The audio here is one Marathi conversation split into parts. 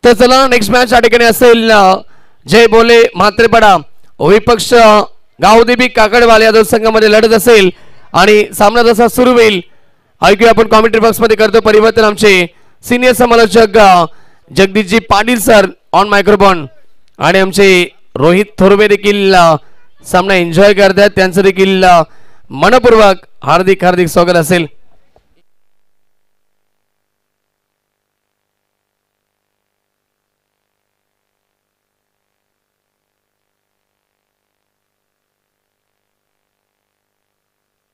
तर चला नेक्स्ट मॅच या ठिकाणी असेल जय बोले म्हात्रेपाडा विपक्ष गावदेवी काकडवाल या दोन संघामध्ये लढत असेल आणि सामना जसा सुरू होईल ऐकूया आपण कॉमेंट्री बॉक्स मध्ये करतो परिवर्तन आमचे सिनियर समालोचक Jagdishji Patil sir on microphone आणि आमचे रोहित थोरवे देखील सामना एन्जॉय करतात त्यांचं देखील मनपूर्वक हार्दिक हार्दिक स्वागत असेल।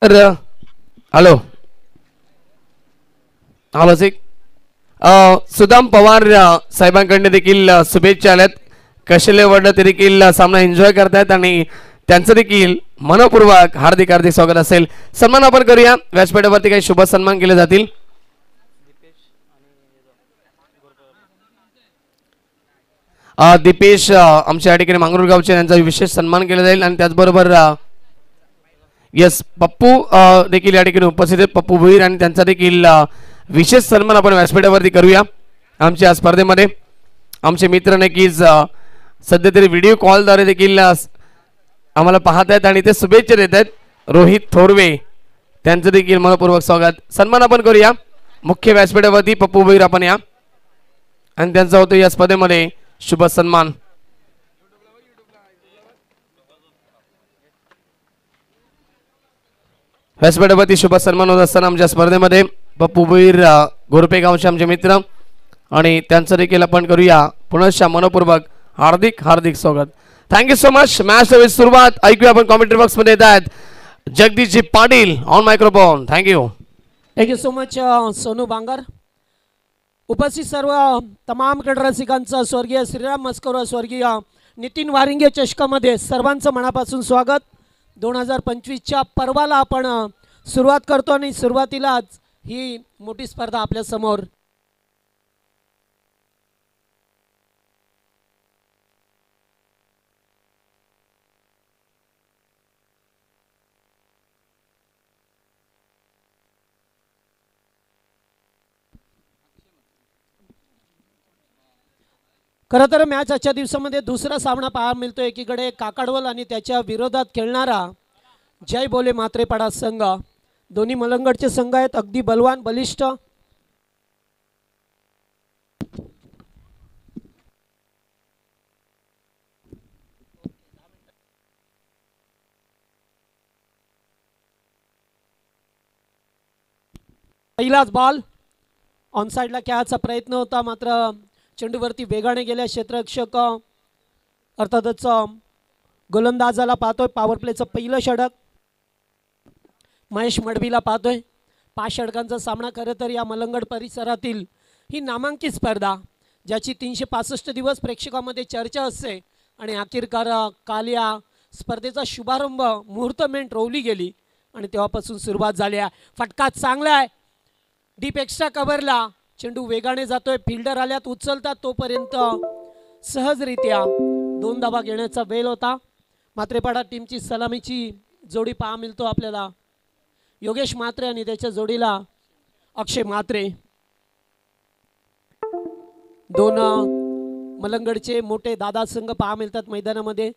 हॅलो आवाज सुदाम पवार साहेबांकडून देखील शुभेच्छा आल्यात कशेले वर्ड ते देखील सामना एन्जॉय करतायत आणि त्यांचं देखील मनपूर्वक हार्दिक हार्दिक स्वागत असेल। सन्मान आपण करूया व्यासपीठावरती काही शुभ सन्मान केले जातील। दीपेश आमच्या या ठिकाणी मांगरूळ गावचे यांचा विशेष सन्मान केला जाईल आणि त्याचबरोबर यस पप्पू देखील या ठिकाणी उपस्थित आहेत पप्पू भुईर आणि त्यांचा देखील विशेष सन्मान आपण व्यासपीठावरती करूया। आमच्या स्पर्धेमध्ये आमचे मित्र नक्कीच सध्या तरी व्हिडिओ कॉलद्वारे देखील आम्हाला पाहत आहेत आणि ते शुभेच्छा देत आहेत। रोहित थोरवे त्यांचं देखील मनपूर्वक स्वागत सन्मान आपण करूया मुख्य व्यासपीठावरती पप्पू भुईर आपण या आणि त्यांचा होतो या स्पर्धेमध्ये शुभ सन्मान। व्यासपीठावरती शुभ सन्मान होत असताना आमच्या स्पर्धेमध्ये पप्पू भुईर गोरपे गावचे आमचे मित्र आणि त्यांचं देखील आपण करूया पुनश्च मनपूर्वक हार्दिक हार्दिक स्वागत। Thank you so much. मॅच सुरुवात ऐकूया आपण कॉमेंट्री बॉक्स मध्ये येतात Jagdishji Patil on microphone. Thank you so much Sonu Bangar. उपस्थित सर्व तमाम क्रीडा रसिकांचं स्वर्गीय श्रीराम मस्कर स्वर्गीय नितीन वारिंगे चषकामध्ये सर्वांचं मनापासून स्वागत। 2025च्या पर्वाला आपण सुरुवात करतो आणि सुरुवातीलाच ही मोठी स्पर्धा आपल्या समोर। खरं तर मॅच आजच्या दिवसामध्ये दुसरा सामना पाहायला मिळतो। एकीकडे काकडवल आणि त्याच्या विरोधात खेळणारा जय बोले म्हात्रेपाडा संघ। दोन्ही मलंगडचे संघ आहेत अगदी बलवान बलिष्ठ। पहिलाच बॉल ऑन साइडला खेळायचा प्रयत्न होता मात्र चेंडूवरती वेगाने गेल्या क्षेत्ररक्षक अर्थातच गोलंदाजाला पाहतोय। पॉवर प्लेचं पहिलं षटक महेश मडवीला पाहतोय। 5 षटकांचा सामना खरं तर या मलंगड परिसरातील ही नामांकित स्पर्धा ज्याची 365 दिवस प्रेक्षकांमध्ये चर्चा असते आणि अखेरकार काल या स्पर्धेचा शुभारंभ मुहूर्तमेंट रोवली गेली आणि तेव्हापासून सुरुवात झाली आहे। फटका चांगला आहे डीप एक्स्ट्रा कव्हरला चेंडू वेगाने जातोय फिल्डर आल्यात उचलतात तोपर्यंत सहजरित्या 2 धावा घेण्याचा वेळ होता। म्हात्रेपाडा टीमची सलामीची जोडी पाहा मिळतो आपल्याला योगेश म्हात्रे आणि त्याच्या जोडीला अक्षय म्हात्रे। 2 मलंगडचे मोठे दादा संघ पाहा मिळतात मैदानामध्ये।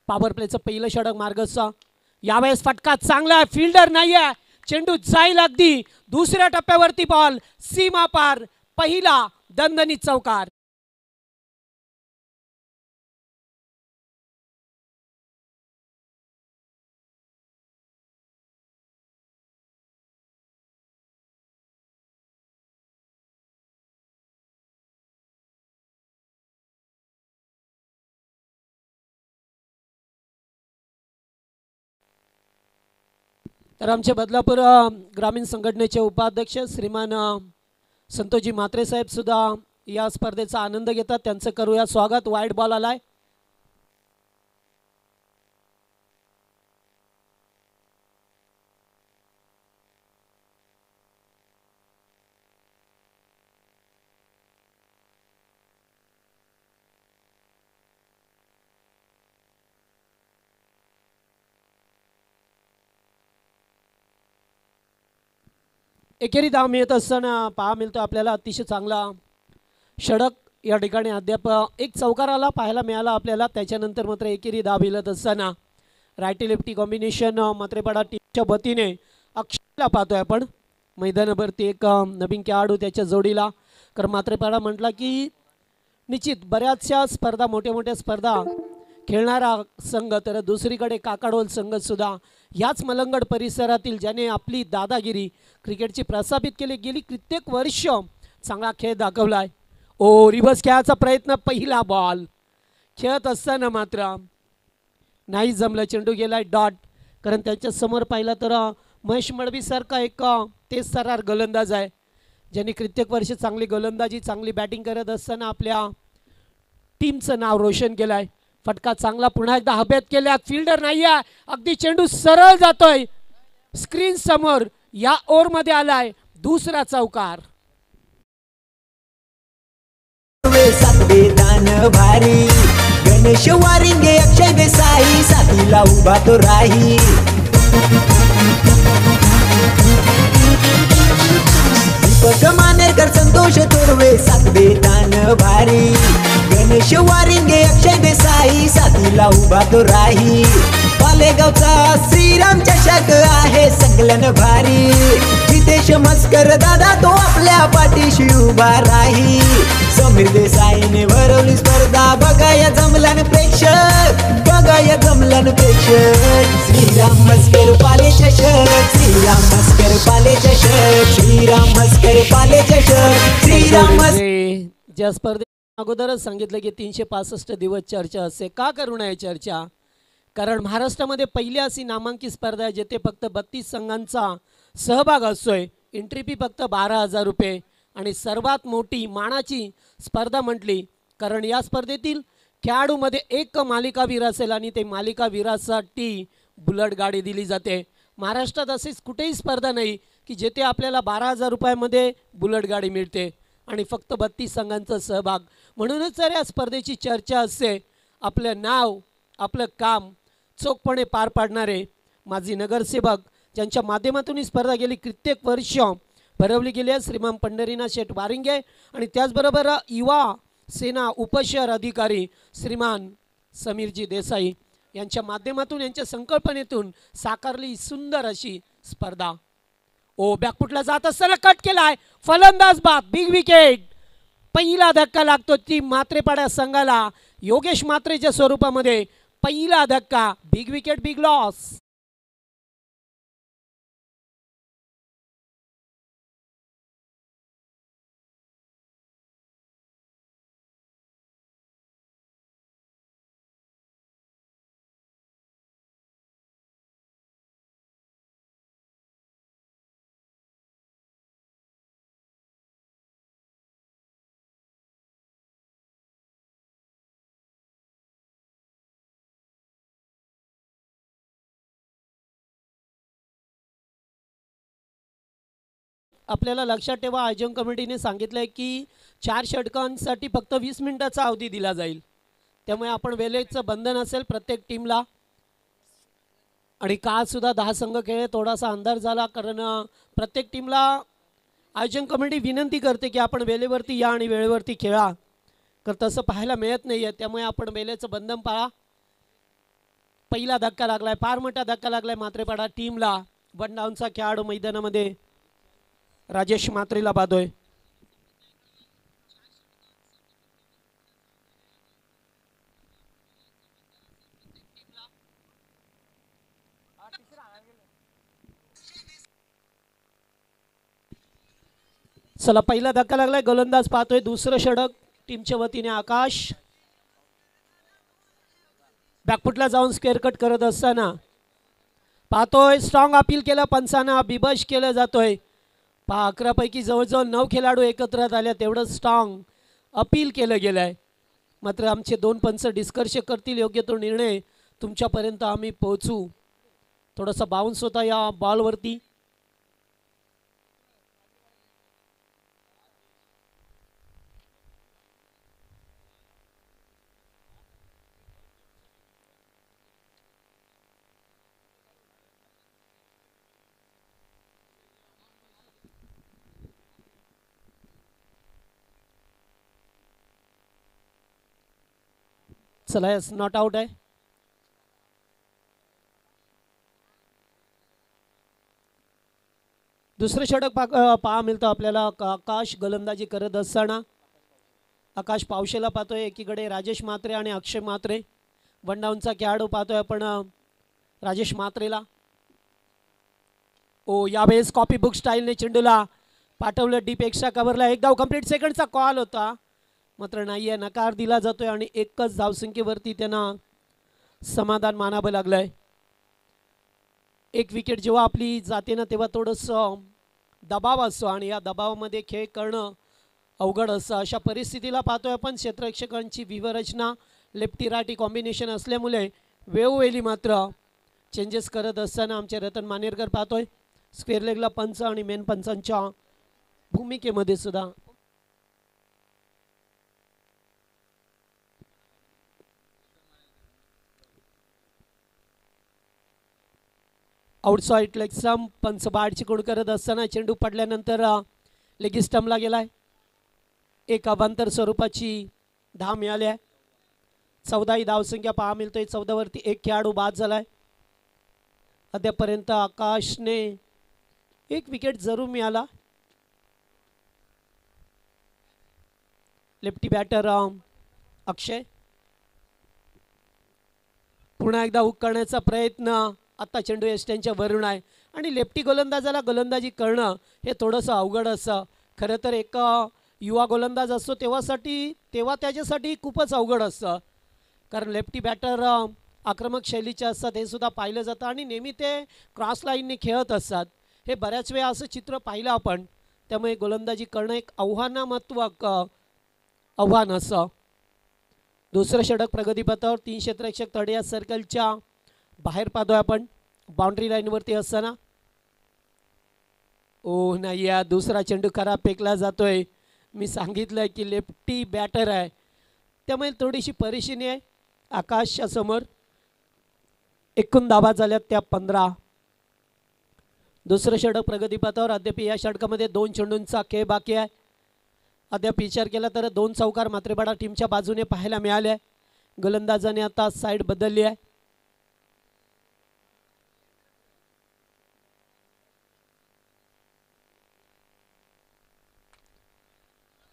पॉवर प्लेचं पहिलं षटक मार्गस्थ यावेळेस फटका चांगला आहे फिल्डर नाही आहे चेंडू जाईल अगदी दुसऱ्या टप्प्यावरती बॉल सीमा पार पहिला दणदणीत चौकार। तर आमचे बदलापूर ग्रामीण संघटनेचे उपाध्यक्ष श्रीमान संतोषजी म्हात्रे साहेब सुद्धा या स्पर्धेचा आनंद घेतात त्यांचं करूया स्वागत। वाईड बॉल आलाय एकेरी धाव मिळत असताना पाहा मिळतो आपल्याला अतिशय चांगला षडक या ठिकाणी अद्याप एक चौकाराला पाहायला मिळाला आपल्याला. त्याच्यानंतर मात्र एकेरी धाव भिलत असताना रायटी लेफ्टी कॉम्बिनेशन मात्रेपाडा टीमच्या वतीने अक्षयला पाहतोय आपण मैदानावरती. एक नवीन खेळाडू त्याच्या जोडीला. कारण मात्रेपाडा म्हटला की निश्चित बऱ्याचशा स्पर्धा, मोठ्या मोठ्या स्पर्धा खेळणारा संघ. तर दुसरीकडे काकाडोल संघसुद्धा याच मलंगड परिसरातील ज्याने आपली दादागिरी क्रिकेटची प्रस्थापित केली, गेली कित्येक वर्ष चांगला खेळ दाखवला आहे. ओ रिव्हर्स खेळाचा प्रयत्न, पहिला बॉल खेळत असताना मात्र नाही जमलं, चेंडू गेलाय डॉट. कारण त्यांच्यासमोर पाहिलं तर महेश मडवीसारखा एक तेज तर्रार गोलंदाज आहे ज्यांनी कित्येक वर्ष चांगली गोलंदाजी, चांगली बॅटिंग करत असताना आपल्या टीमचं नाव रोशन केलं आहे. फटका चांगला पुन्हा एकदा हवेत केल्या, फिल्डर नाही आहे, अगदी चेंडू सरळ जातोय स्क्रीन समोर. या ओव्हरमध्ये आलाय दुसरा चौकार. सातवेदान भारी गणेश वारिंगे अक्षय देसाई साथीला उभा तो राही. दीपक मानेरकर संतोष तोरवे सातवेदान भारी गणेश वारिंगे अक्षय देसाई साथीला उभा तो राही. पालेगावचा श्रीराम चषक आहे संकलन भारी. जितेश मस्कर दादा तो आपल्या पाठीशी उभा राही. समीर देसाईने भरवली स्पर्धा, बघाया जमलन प्रेक्षक, बघाया जमलन प्रेक्षक. श्रीराम मस्कर पाले चषक, श्रीराम मस्कर पाले चषक, श्रीराम मस्कर पाले चषक, श्रीराम ज्या स्पर्धे अगोदरच सांगितलं की 365 दिवस चर्चा असते. का करू नये चर्चा? कारण महाराष्ट्रामध्ये पहिली अशी नामांकित स्पर्धा आहे जेथे फक्त 32 संघांचा सहभाग असतोय. एंट्री फी फक्त 12,000 रुपये आणि सर्वात मोठी मानाची स्पर्धा म्हटली कारण या स्पर्धेतील खेळाडूमध्ये एक मालिकावीर असेल आणि ते मालिकावीरासाठी बुलेट गाडी दिली जाते. महाराष्ट्रात अशीच कुठेही स्पर्धा नाही की जेथे आपल्याला 12,000 रुपयामध्ये बुलेट गाडी मिळते आणि फक्त 32 संघांचा सहभाग. म्हणूनच तर या स्पर्धेची चर्चा असते. आपलं नाव, आपलं काम चोखपणे पार पाडणारे माजी नगरसेवक ज्यांच्या माध्यमातून ही स्पर्धा गेली कित्येक वर्ष भरवली गेली आहे, श्रीमान पंढरीनाथ शेठ वारिंगे आणि त्याचबरोबर युवा सेना उपशहर अधिकारी श्रीमान समीरजी देसाई यांच्या माध्यमातून, यांच्या संकल्पनेतून साकारली सुंदर अशी स्पर्धा. ओ बॅकफुटला जात असताना कट केलाय, फलंदाज बाद, बिग विकेट. पहिला धक्का लागतो ती मात्रेपाडा संघाला. योगेश मात्रेच्या स्वरूपामध्ये पहिला धक्का, बिग विकेट, बिग लॉस. आपल्याला लक्षात ठेवा, आयोजन कमिटीने सांगितलंय की 4 षटकांसाठी फक्त 20 मिनिटाचा अवधी दिला जाईल. त्यामुळे आपण वेळेचं बंधन असेल प्रत्येक टीमला. आणि काल सुद्धा 10 संघ खेळले, थोडासा अंधार झाला कारण प्रत्येक टीमला आयोजन कमिटी विनंती करते की आपण वेळेवरती या आणि वेळेवरती खेळा. तर तसं पाहायला मिळत नाही आहे, त्यामुळे आपण वेळेचं बंधन पाळा. पहिला धक्का लागलाय, फार मोठा धक्का लागलाय मात्रेपाडा टीमला. वन डाऊनचा खेळाडू मैदानामध्ये राजेश मात्रेला बाधोय. चला पहिला धक्का लागलाय, गोलंदाज पाहतोय. दुसरं षटक टीमच्या वतीने आकाश. बॅकफुटला जाऊन स्क्वेअर कट करत असताना पाहतोय स्ट्रॉंग अपील केलं पंचांना, बिबश केलं जातोय. 11 पैकी जवळजवळ 9 खेळाडू एकत्र आले, तेवढं स्ट्रॉंग अपील केलं गेलं आहे. मात्र आमचे 2 पंच डिस्कर्ष करतील, योग्य तो निर्णय तुमच्यापर्यंत आम्ही पोहोचू. थोडासा बाउन्स होता या बॉलवरती. चला यस नॉट आउट आहे. दुसरं षटक पहा मिळतं आपल्याला. आकाश गोलंदाजी करत असताना आकाश पावशेला पाहतोय. एकीकडे राजेश म्हात्रे आणि अक्षय म्हात्रे. वन डाऊनचा खेळाडू पाहतोय आपण राजेश म्हात्रेला. ओ यावेळेस कॉपी बुक स्टाईलने चेंडूला पाठवलं डीप एक्स्ट्रा कव्हरला. एक धाव कंप्लीट. सेकंडचा कॉल होता मात्र नाही आहे, नकार दिला जातोय आणि एकच धावसंख्येवरती त्यांना समाधान मानावं लागलंय. एक विकेट जेव्हा आपली जाते ना तेव्हा थोडंसं दबाव असतो आणि या दबावामध्ये खेळ करणं अवघड असतं. अशा परिस्थितीला पाहतोय आपण क्षेत्ररक्षकांची व्यूहरचना लेफ्टी रायटी कॉम्बिनेशन असल्यामुळे वेळोवेळी मात्र चेंजेस करत असताना आमचे रतन मानेरकर पाहतोय. स्क्वेअर लेगला पंच आणि मेन पंचांच्या भूमिकेमध्ये सुद्धा. आउटसाइड लेग स्टंप पंच बाहेरची कोण करत असताना चेंडू पडल्यानंतर लेग स्टंपला गेलाय. एक अवांतर स्वरूपाची धाव मिळाली आहे. 14 ही धावसंख्या पहा मिळतोय. 14 वरती एक खेळाडू बाद झालाय. अद्यापर्यंत आकाशने एक विकेट जरूर मिळाला. लेफ्टी बॅटर अक्षय पुन्हा एकदा हुक करण्याचा प्रयत्न. आता चेंडू एस्ट्यांच्या वरून आहे आणि लेफ्टी गोलंदाजाला गोलंदाजी करणं हे थोडंसं अवघड असतं. खरं तर एक युवा गोलंदाज असतो तेव्हा त्याच्यासाठी खूपच अवघड असतं, कारण लेफ्टी बॅटर आक्रमक शैलीचे असतात हे सुद्धा पाहिलं जातं आणि नेहमी ते क्रॉस लाईनने खेळत असतात. हे बऱ्याच वेळा असं चित्र पाहिलं आपण. त्यामुळे गोलंदाजी करणं एक आव्हानात्मक आव्हान असं. दुसरं षटक प्रगतीपथावर. 3 क्षेत्ररक्षक तडे या सर्कलच्या बाहेर पाहतोय आपण बाउंड्री लाईनवरती असताना. ओ नाही, या दुसरा चेंडू खराब फेकला जातोय. मी सांगितलं की लेफ्टी बॅटर आहे त्यामुळे थोडीशी परेशानी आहे आकाशच्या समोर. एकूण धावा झाल्यात त्या 15. दुसरं षटक प्रगतीपथावर. अद्याप या षटकामध्ये 2 चेंडूंचा खेळ बाकी आहे. अद्याप विचार केला तर 2 चौकार मात्रेपाडा टीमच्या बाजूने पाहायला मिळाले आहे. गोलंदाजाने आता साईड बदलली आहे.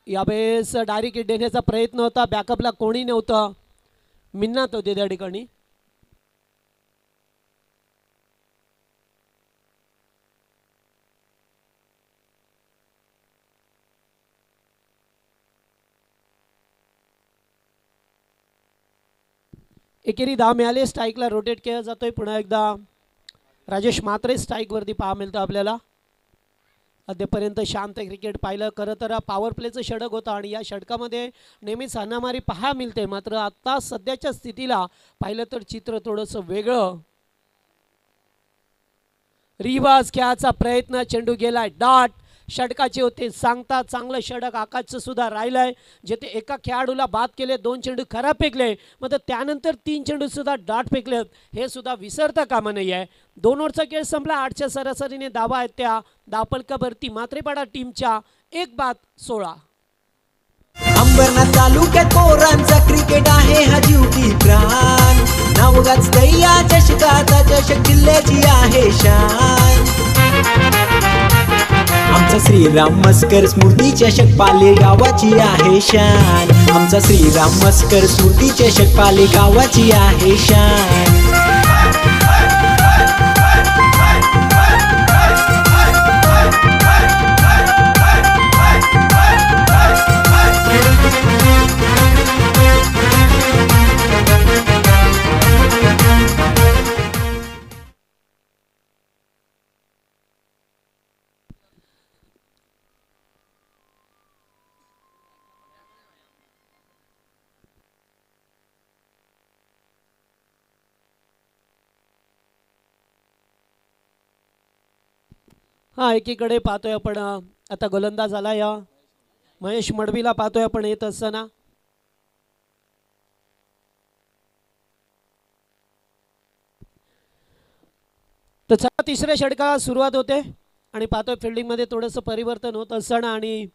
यावेळेस डायरेक्ट हिट देण्याचा प्रयत्न होता. बॅकअपला कोणी नव्हतं. मिन्नात होते त्या ठिकाणी. एकेरी धाव मिळाली. स्ट्राईकला रोटेट केला जातोय. पुन्हा एकदा राजेश म्हात्रे स्ट्राईकवरती पहा मिळतं आपल्याला. अद्यापर्यंत शांत क्रिकेट पाहिलं. खरं तर पॉवर प्लेचं षटक होतं आणि या षटकामध्ये नेहमीच हाणामारी पहा मिळते. मात्र आता सध्याच्या स्थितीला पाहिलं तर चित्र थोडंसं वेगळं. रिवाज खेळाचा प्रयत्न. चेंडू गेलाय डॉट. षटकाचे होते सांगता चांगलं षटक आकाशचं सुद्धा राहिलंय. जेथे एका खेळाडूला बाद केले, 2 चेंडू खराब फेकले, मात्र त्यानंतर 3 चेंडू सुद्धा डॉट फेकलेत हे सुद्धा विसरता कामा नाही आहे. 2 ओव्हरचा खेळ संपला. 8च्या सरासरीने धावा आहेत त्या धावफलकावरती मात्रेपाडा टीमच्या 1 बाद 16. अंबरनाथ तालुक्यात पोरांचा क्रिकेट आहे हा जीव की प्राण. नाव गाजतंय या चषकाचा, चषक जिल्ह्याची आहे शान. आमचा श्रीराम मस्कर स्मृती चषक पाले गावाची आहे शान. आमचा श्रीराम मस्कर स्मृती चषक पाले गावाची आहे शान. हां, एकीकडे पाहतोय आपण आता गोलंदाज आला या महेश मडवीला पाहतोय आपण येत असताना. तर चला तिसऱ्या षटकाला सुरुवात होते आणि पाहतोय फिल्डिंगमध्ये थोडंसं परिवर्तन होत असताना. आणि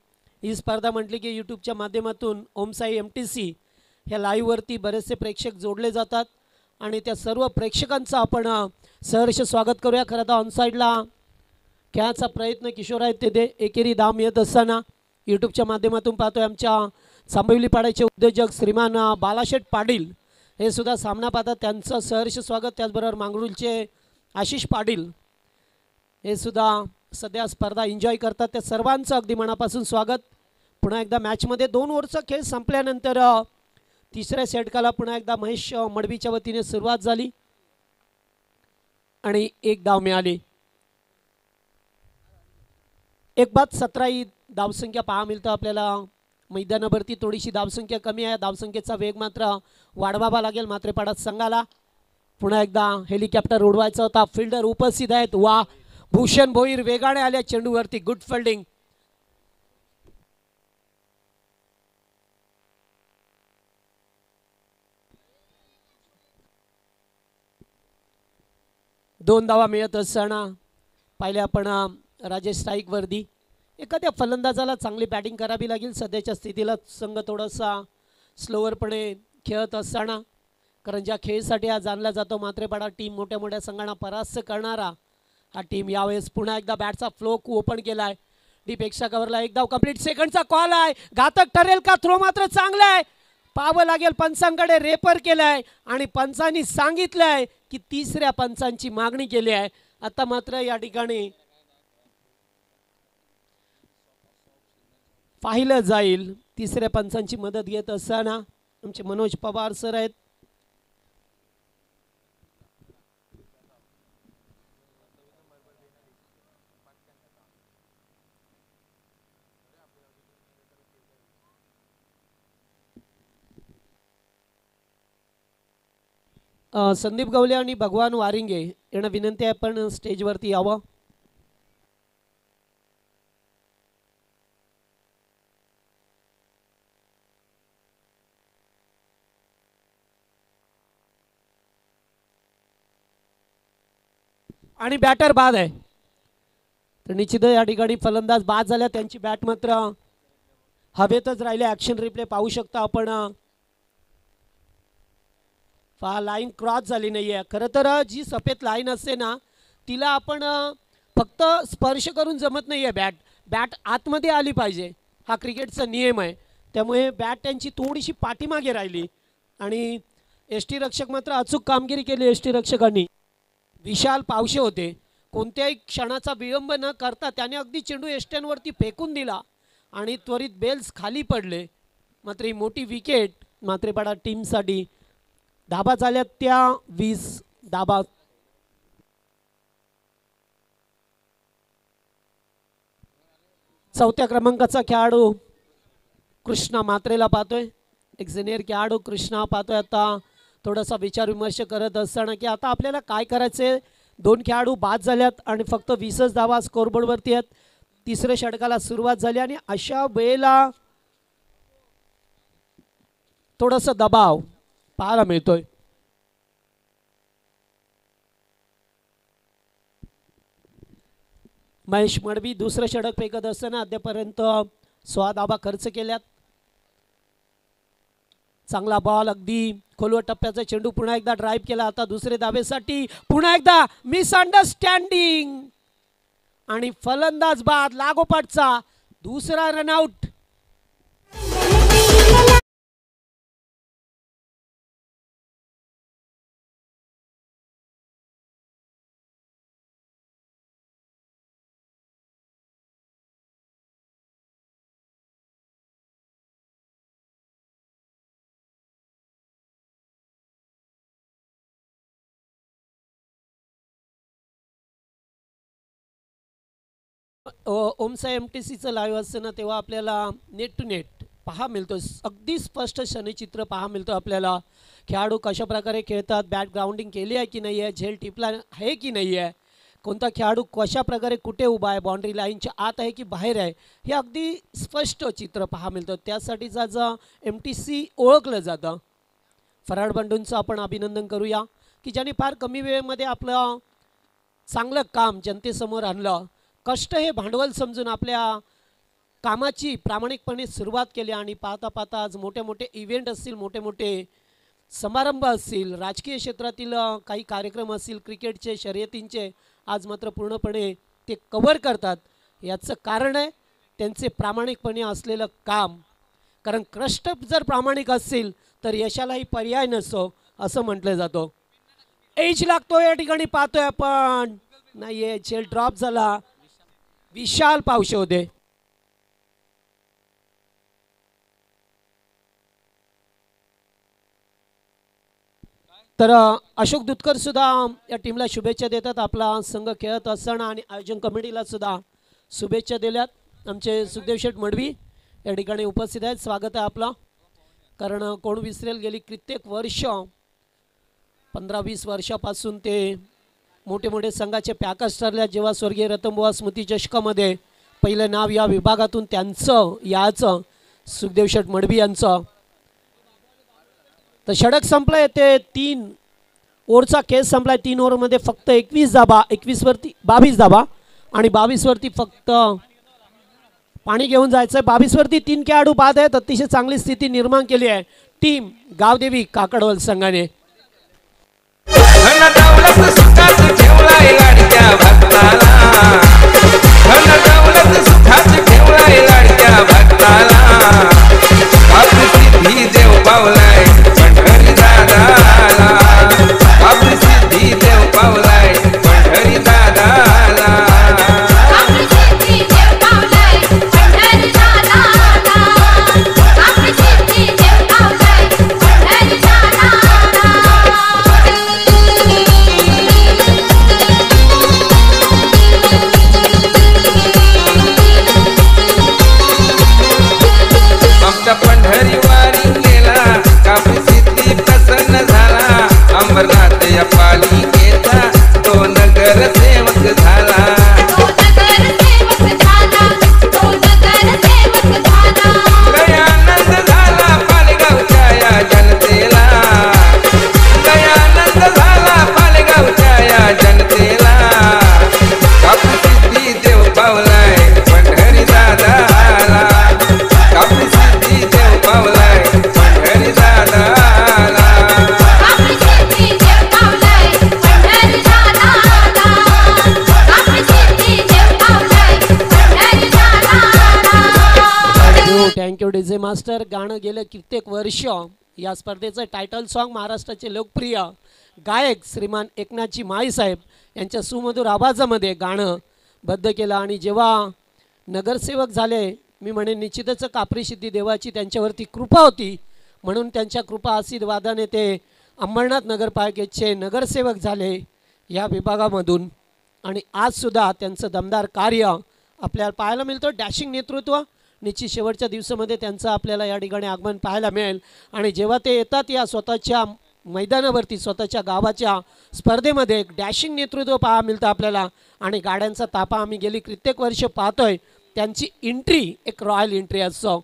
ही स्पर्धा म्हटली की यूट्यूबच्या माध्यमातून ओमसाई MTC ह्या लाईव्हवरती बरेचसे प्रेक्षक जोडले जातात आणि त्या सर्व प्रेक्षकांचं आपण सहर्ष स्वागत करूया. खरं तर ऑनसाईडला खेळाचा प्रयत्न किशोर आहेत तेथे एकेरी धाम येत असताना यूट्यूबच्या माध्यमातून पाहतोय आमच्या सांबवलीपाड्याचे उद्योजक श्रीमान बालाशेठ पाटील हे सुद्धा सामना पाहतात, त्यांचं सहर्ष स्वागत. त्याचबरोबर मांगरुळचे आशिष पाटील हे सुद्धा सध्या स्पर्धा एन्जॉय करतात, त्या सर्वांचं अगदी मनापासून स्वागत. पुन्हा एकदा मॅचमध्ये 2 ओव्हरचा खेळ संपल्यानंतर तिसऱ्या षटकाला पुन्हा एकदा महेश मडवीच्या वतीने सुरुवात झाली आणि 1 धाव मिळाली. 1/17 ही धावसंख्या पाहा मिळतं आपल्याला. मैदानावरती थोडीशी धावसंख्या कमी आहे, धावसंख्येचा वेग मात्र वाढवावा लागेल मात्रेपाडा संघाला. पुन्हा एकदा हेलिकॉप्टर उडवायचा होता, फिल्डर उपस्थित आहेत. वा, भूषण भोईर वेगाने आल्या चेंडूवरती, गुड फिल्डिंग. दोन धावा मिळत असताना पाहिले आपण राजेश स्ट्राईक वर्दी. एखाद्या फलंदाजाला चांगली बॅटिंग करावी लागेल. सध्याच्या स्थितीला संघ थोडासा स्लोवरपणे खेळत असताना, कारण ज्या खेळासाठी हा जाणला जातो मात्रेपाडा टीम मोठ्या मोठ्या संघांना परास्त करणारा हा टीम यावेळेस पुन्हा एकदा बॅटचा फ्लो ओपन केला आहे. डीप एक्स्ट्रा कव्हरला 1 धाव कंप्लीट. सेकंडचा कॉल आहे, घातक ठरेल का? थ्रो मात्र चांगला आहे, पाहावं लागेल. पंचांकडे रेफर केलाय आणि पंचांनी सांगितलंय की तिसऱ्या पंचांची मागणी केली आहे. आता मात्र या ठिकाणी पाहिलं जाईल. तिसऱ्या पंचांची मदत घेत असताना आमचे मनोज पवार सर आहेत. संदीप गवले आणि भगवान वारिंगे यांना विनंती आहे पण स्टेजवरती यावं. आणि बॅटर बाद आहे, तर निश्चित या ठिकाणी फलंदाज बाद झाल्या. त्यांची बॅट मात्र हवेतच राहिले. ॲक्शन रिप्ले पाहू शकता आपण. लाईन क्रॉस झाली नाही आहे. खरं तर जी सफेद लाईन असते ना तिला आपण फक्त स्पर्श करून जमत नाही आहे. बॅट आतमध्ये आली पाहिजे, हा क्रिकेटचा नियम आहे. त्यामुळे बॅट त्यांची थोडीशी पाठीमागे राहिली आणि एस टी रक्षक मात्र अचूक कामगिरी केली. एस टी रक्षकांनी विशाल पावशे होते, कोणत्याही क्षणाचा विलंब न करता त्याने अगदी चेंडू एस्ट्यांवरती फेकून दिला आणि त्वरित बेल्स खाली पडले. मात्र ही मोठी विकेट मात्रेपाडा टीमसाठी. धाबा झाल्या त्या 20 धाबा. चौथ्या क्रमांकाचा खेळाडू कृष्णा मात्रेला पाहतोय. एक सिनियर खेळाडू कृष्णा पाहतोय. आता थोडासा विचार विमर्श करत असताना की आता आपल्याला काय करायचे. 2 खेळाडू बाद झाल्यात आणि फक्त 20च धावा स्कोरबोर्डवरती आहेत. तिसऱ्या षटकाला सुरुवात झाली आणि अशा वेळेला थोडासा दबाव पाहायला मिळतोय. महेश मडवी दुसरं षटक फेकत असताना अद्यापर्यंत 16 धावा खर्च केल्यात. चांगला बॉल, अगदी खोलवर टप्प्याचा चेंडू, पुन्हा एकदा ड्राईव्ह केला. आता दुसरे धावेसाठी पुन्हा एकदा मिसअंडरस्टँडिंग आणि फलंदाज बाद. लागोपाठचा दुसरा रनआउट. ओमसा MTCचं लाईव्ह असताना तेव्हा आपल्याला नेट टू नेट पहा मिळतो, अगदी स्पष्ट क्षणचित्र पहा मिळतं आपल्याला. खेळाडू कशा प्रकारे खेळतात, बॅट ग्राउंडिंग केली आहे की नाही आहे, झेल टिपला आहे की नाही आहे, कोणता खेळाडू कशा प्रकारे कुठे उभा आहे, बाउंड्री लाईनच्या आत आहे की बाहेर आहे, हे अगदी स्पष्ट चित्र पहा मिळतं. त्यासाठीच आज MTC ओळखलं जातं. फराड बंडूंचं आपण अभिनंदन करूया की ज्यांनी फार कमी वेळेमध्ये आपलं चांगलं काम जनतेसमोर आणलं. कष्ट हे भांडवल समजून आपल्या कामाची प्रामाणिकपणे सुरुवात केली आणि पाहता पाहता आज मोठे मोठे इव्हेंट असतील, मोठे मोठे समारंभ असतील, राजकीय क्षेत्रातील काही कार्यक्रम असतील, क्रिकेटचे शर्यतींचे, आज मात्र पूर्णपणे ते कव्हर करतात. याचं कारण आहे त्यांचे प्रामाणिकपणे असलेलं काम. कारण कष्ट जर प्रामाणिक असतील तर यशालाही पर्याय नसतो असं म्हटलं जातं. एज लागतो या ठिकाणी पाहतोय आपण, नाही चेल ड्रॉप झाला. विशाल पावशे होते. तर अशोक दुधकर सुद्धा या टीमला शुभेच्छा देतात. आपला संघ खेळत असताना आणि आयोजन कमिटीला सुद्धा शुभेच्छा दिल्यात. आमचे सुखदेव शेठ मडवी या ठिकाणी उपस्थित आहेत. स्वागत आहे आपलं. कारण कोण विसरेल, गेली कित्येक वर्ष 15-20 वर्षापासून ते मोठे मोठे संघाचे पॅकर्स ठरल्या. जेव्हा स्वर्गीय रतनबुवा स्मृती चषकामध्ये पहिलं नाव या विभागातून त्यांचं याचं सुखदेव शेठ मडवी यांचं. तर षटक संपलं. ते 3 ओव्हरचा केस संपलाय. 3 ओव्हरमध्ये फक्त 21 धाबा, 21वरती 22 धाबा आणि 22वरती फक्त पाणी घेऊन जायचं आहे. 22वरती 3 खेळाडू बाद आहेत. अतिशय चांगली स्थिती निर्माण केली आहे टीम गावदेवी काकडवल संघाने. Thank you DJ master. गाणं गेलं कित्येक वर्ष या स्पर्धेचं टायटल सॉन्ग महाराष्ट्राचे लोकप्रिय गायक श्रीमान एकनाथजी माळी साहेब यांच्या सुमधुर आवाजामध्ये गाणं बद्ध केलं. आणि जेव्हा नगरसेवक झाले, मी म्हणेन निश्चितच कापरी सिद्धी देवाची त्यांच्यावरती कृपा होती, म्हणून त्यांच्या कृपा आशीर्वादाने ते अंबरनाथ नगरपालिकेचे नगरसेवक झाले या विभागामधून. आणि आजसुद्धा त्यांचं दमदार कार्य आपल्याला पाहायला मिळतं. डॅशिंग नेतृत्व. निश्चित शेवटच्या दिवसामध्ये त्यांचं आपल्याला या ठिकाणी आगमन पाहायला मिळेल. आणि जेव्हा ते येतात या स्वतःच्या मैदानावरती, स्वतःच्या गावाच्या स्पर्धेमध्ये एक डॅशिंग नेतृत्व पाहायला मिळतं आपल्याला. आणि गाड्यांचा तापा आम्ही गेली कित्येक वर्ष पाहतोय. त्यांची एंट्री एक रॉयल एंट्री असतो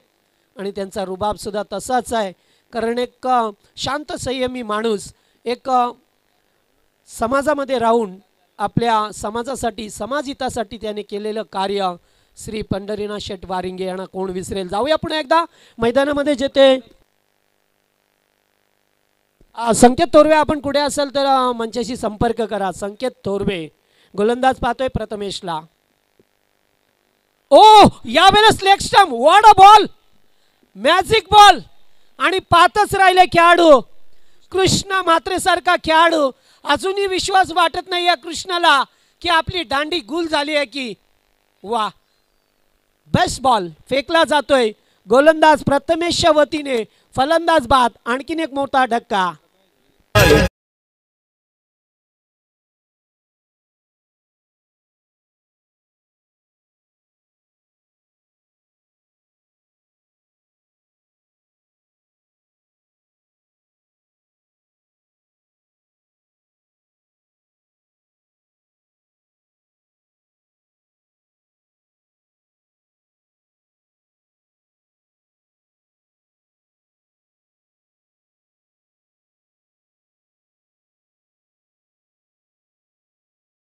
आणि त्यांचा रुबाबसुद्धा तसाच आहे. कारण एक शांत संयमी माणूस, एक समाजामध्ये राहून आपल्या समाजासाठी, समाजहितासाठी त्याने केलेलं कार्य श्री पंढरीनाथ शेठ वारिंगे यांना कोण विसरेल. जाऊया पुन्हा एकदा मैदानामध्ये. जेथे संकेत थोरवे, आपण कुठे असेल तर मंचाशी संपर्क करा. संकेत थोरवे गोलंदाज पाहतोय प्रथमेशला. ओ यावेळेस leg stump. What a ball, magic ball. आणि पाहतच राहिले खेळाडू. कृष्णा म्हात्रेसारखा खेळाडू. अजूनही विश्वास वाटत नाही या कृष्णाला की आपली दांडी गुल झाली आहे की. वा, बेस्ट बॉल फेकला जातोय. गोलंदाज प्रथमेशच्या वतीने, फलंदाज बाद. आणखीन एक मोठा धक्का.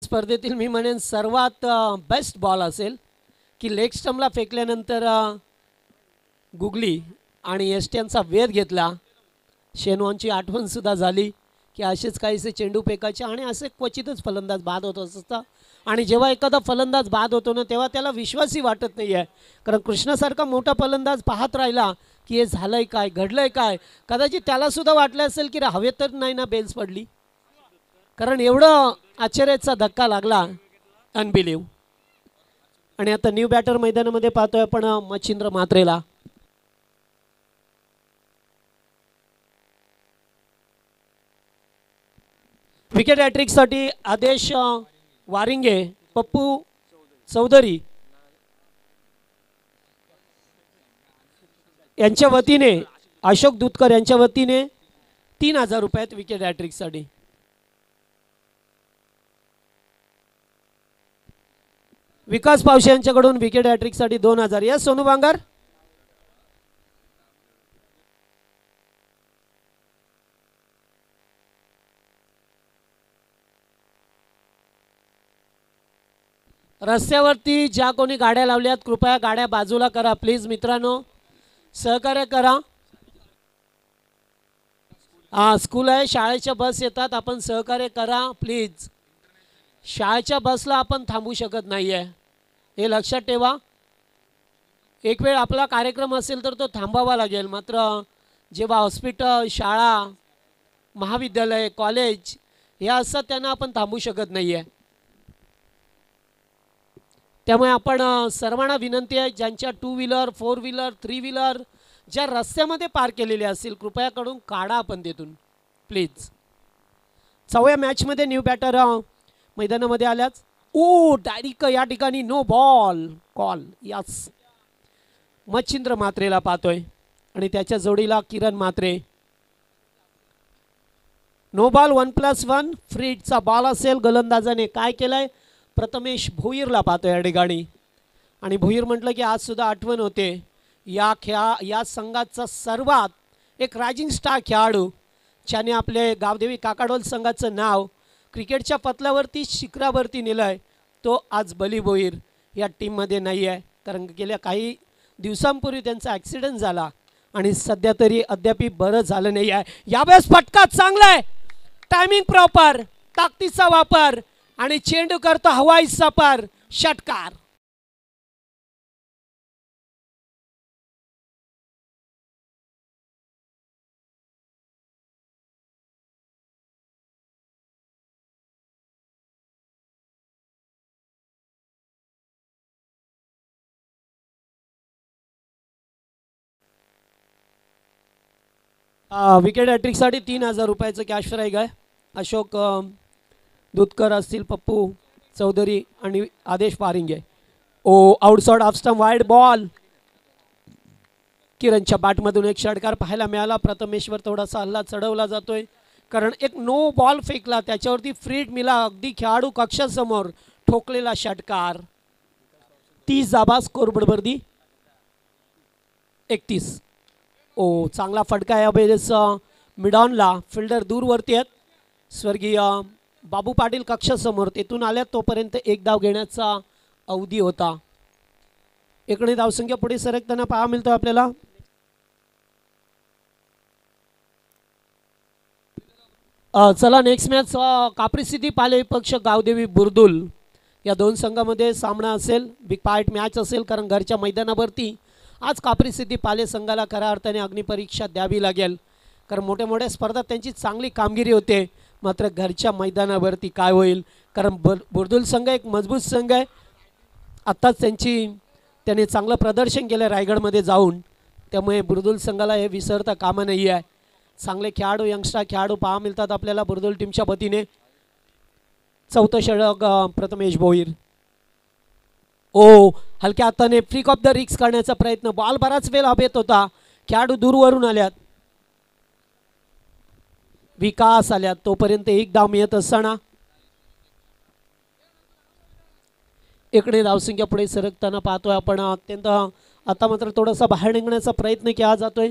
स्पर्धेतील मी म्हणेन सर्वात बेस्ट बॉल असेल की लेग स्टंपला फेकल्यानंतर गुगली आणि एस्टियनचा वेध घेतला. शेनवॉनची आठवणसुद्धा झाली की असेच काहीसे चेंडू फेकायचे आणि असे क्वचितच फलंदाज बाद होत असतं. आणि जेव्हा एखादा फलंदाज बाद होतो ना तेव्हा त्याला विश्वासही वाटत नाही आहे. कारण कृष्णासारखा मोठा फलंदाज पाहत राहिला की हे झालंय काय, घडलंय काय. कदाचित त्यालासुद्धा वाटलं असेल की हवेत तर नाही ना बेल्स पडली. कारण एवढं आश्चर्याचा धक्का लागला. अनबिलीव. आणि आता न्यू बॅटर मैदानामध्ये पाहतोय आपण मच्छिंद्र म्हात्रेला. विकेट हॅट्रिकसाठी आदेश वारिंगे, पप्पू चौधरी यांच्या वतीने, अशोक दूधकर यांच्या वतीने 3000 रुपयात विकेट हॅट्रिकसाठी. विकास पावशे यांच्याकडून विकेट हॅट्रिकसाठी 2000. या सोनू बांगर. रस्त्यावरती ज्या कोणी गाड्या लावल्यात कृपया गाड्या बाजूला करा प्लीज मित्रांनो, सहकार्य करा. स्कूल आहे, शाळेच्या बस येतात, आपण सहकार्य करा प्लीज. शाळेच्या बसला आपण थांबू शकत नाही आहे, हे लक्षात ठेवा. एक वेळ आपला कार्यक्रम असेल तर तो थांबावा लागेल, मात्र जेव्हा हॉस्पिटल, शाळा, महाविद्यालय, कॉलेज हे असतात त्यांना आपण थांबू शकत नाही आहे. त्यामुळे आपण सर्वांना विनंती आहे, ज्यांच्या 2 व्हीलर 4 व्हीलर 3 व्हीलर ज्या रस्त्यामध्ये पार्क केलेले असतील कृपया कडून काढा आपण तेथून प्लीज. 4व्या मॅचमध्ये न्यू बॅटर मैदानामध्ये आल्याच. डायरेक्ट या ठिकाणी no ball call. Yes, Machhindra म्हात्रेला पाहतोय आणि त्याच्या जोडीला किरण म्हात्रे. नो बॉल 1+1 फ्रीडचा बॉल असेल. गोलंदाजाने काय केलंय, प्रथमेश भोईरला पाहतोय या ठिकाणी. आणि भोईर म्हटलं की आज सुद्धा आठवण होते या संघाचा सर्वात एक रायझिंग स्टार खेळाडू ज्याने आपले गावदेवी काकाडोल संघाचं नाव क्रिकेटच्या पतलावरती शिखरावरती नेलंय, तो आज बली भोईर या टीममध्ये नाही आहे. कारण गेल्या काही दिवसांपूर्वी त्यांचा ॲक्सिडेंट झाला आणि सध्या तरी अद्याप बरं झालं नाही आहे. यावेळेस फटका चांगला आहे, टायमिंग प्रॉपर, ताकदीचा वापर आणि चेंडू करतो हवाई सफर, षटकार. विकेट हॅट्रिकसाठी 3000 रुपयाचं कॅश प्राइज आहे. अशोक दूधकर असतील, पप्पू चौधरी आणि Adesh Waringe. Outside off stump, wide ball. किरणच्या बॅटमधून एक षटकार पाहायला मिळाला. प्रथमेश्वर थोडासा हल्ला चढवला जातोय कारण एक नो बॉल फेकला, त्याच्यावरती फ्रीड मिला, अगदी खेळाडू कक्षासमोर ठोकलेला षटकार. 30 जाबा, स्कोरबोर्ड वरती 31. चांगला फटका आहे अभेस मिडॉनला. फिल्डर दूरवरती आहेत, स्वर्गीय बाबू पाटील कक्षासमोर, तेथून आल्यात तोपर्यंत एक धाव घेण्याचा अवधी होता. इकडे धावसंख्या पुढे सरकताना पाहा मिळतो आपल्याला. चला नेक्स्ट मॅच कापरी सिटी पाले विपक्ष गावदेवी बुरदुल या दोन संघामध्ये सामना असेल. बिग फाईट मॅच असेल कारण घरच्या मैदानावरती आज कापरी सिटी पाले संघाला खऱ्या अर्थाने अग्निपरीक्षा द्यावी लागेल. कारण मोठ्या मोठ्या स्पर्धात त्यांची चांगली कामगिरी होते, मात्र घरच्या मैदानावरती काय होईल. कारण बुरदुल संघ एक मजबूत संघ आहे. आत्ताच त्याने चांगलं प्रदर्शन केलं रायगडमध्ये जाऊन, त्यामुळे बुरदुल संघाला हे विसरता कामा नाही आहे. चांगले खेळाडू, यंगस्टर खेळाडू पाहा मिळतात आपल्याला बुरदुल टीमच्या वतीने. चौथं षटक प्रथमेश भोईर. हलक्या हाताने फ्लिक ऑफ द रिक्स करण्याचा प्रयत्न. बॉल बराच वेळ हवेत होता, खेळाडू दूरवरून आल्यात, विकास आल्यात, तोपर्यंत एक धाव मिळत असताना इकडे धावसंख्या पुढे सरकताना पाहतोय आपण. अत्यंत आता मात्र थोडासा बाहेर निघण्याचा प्रयत्न केला जातोय.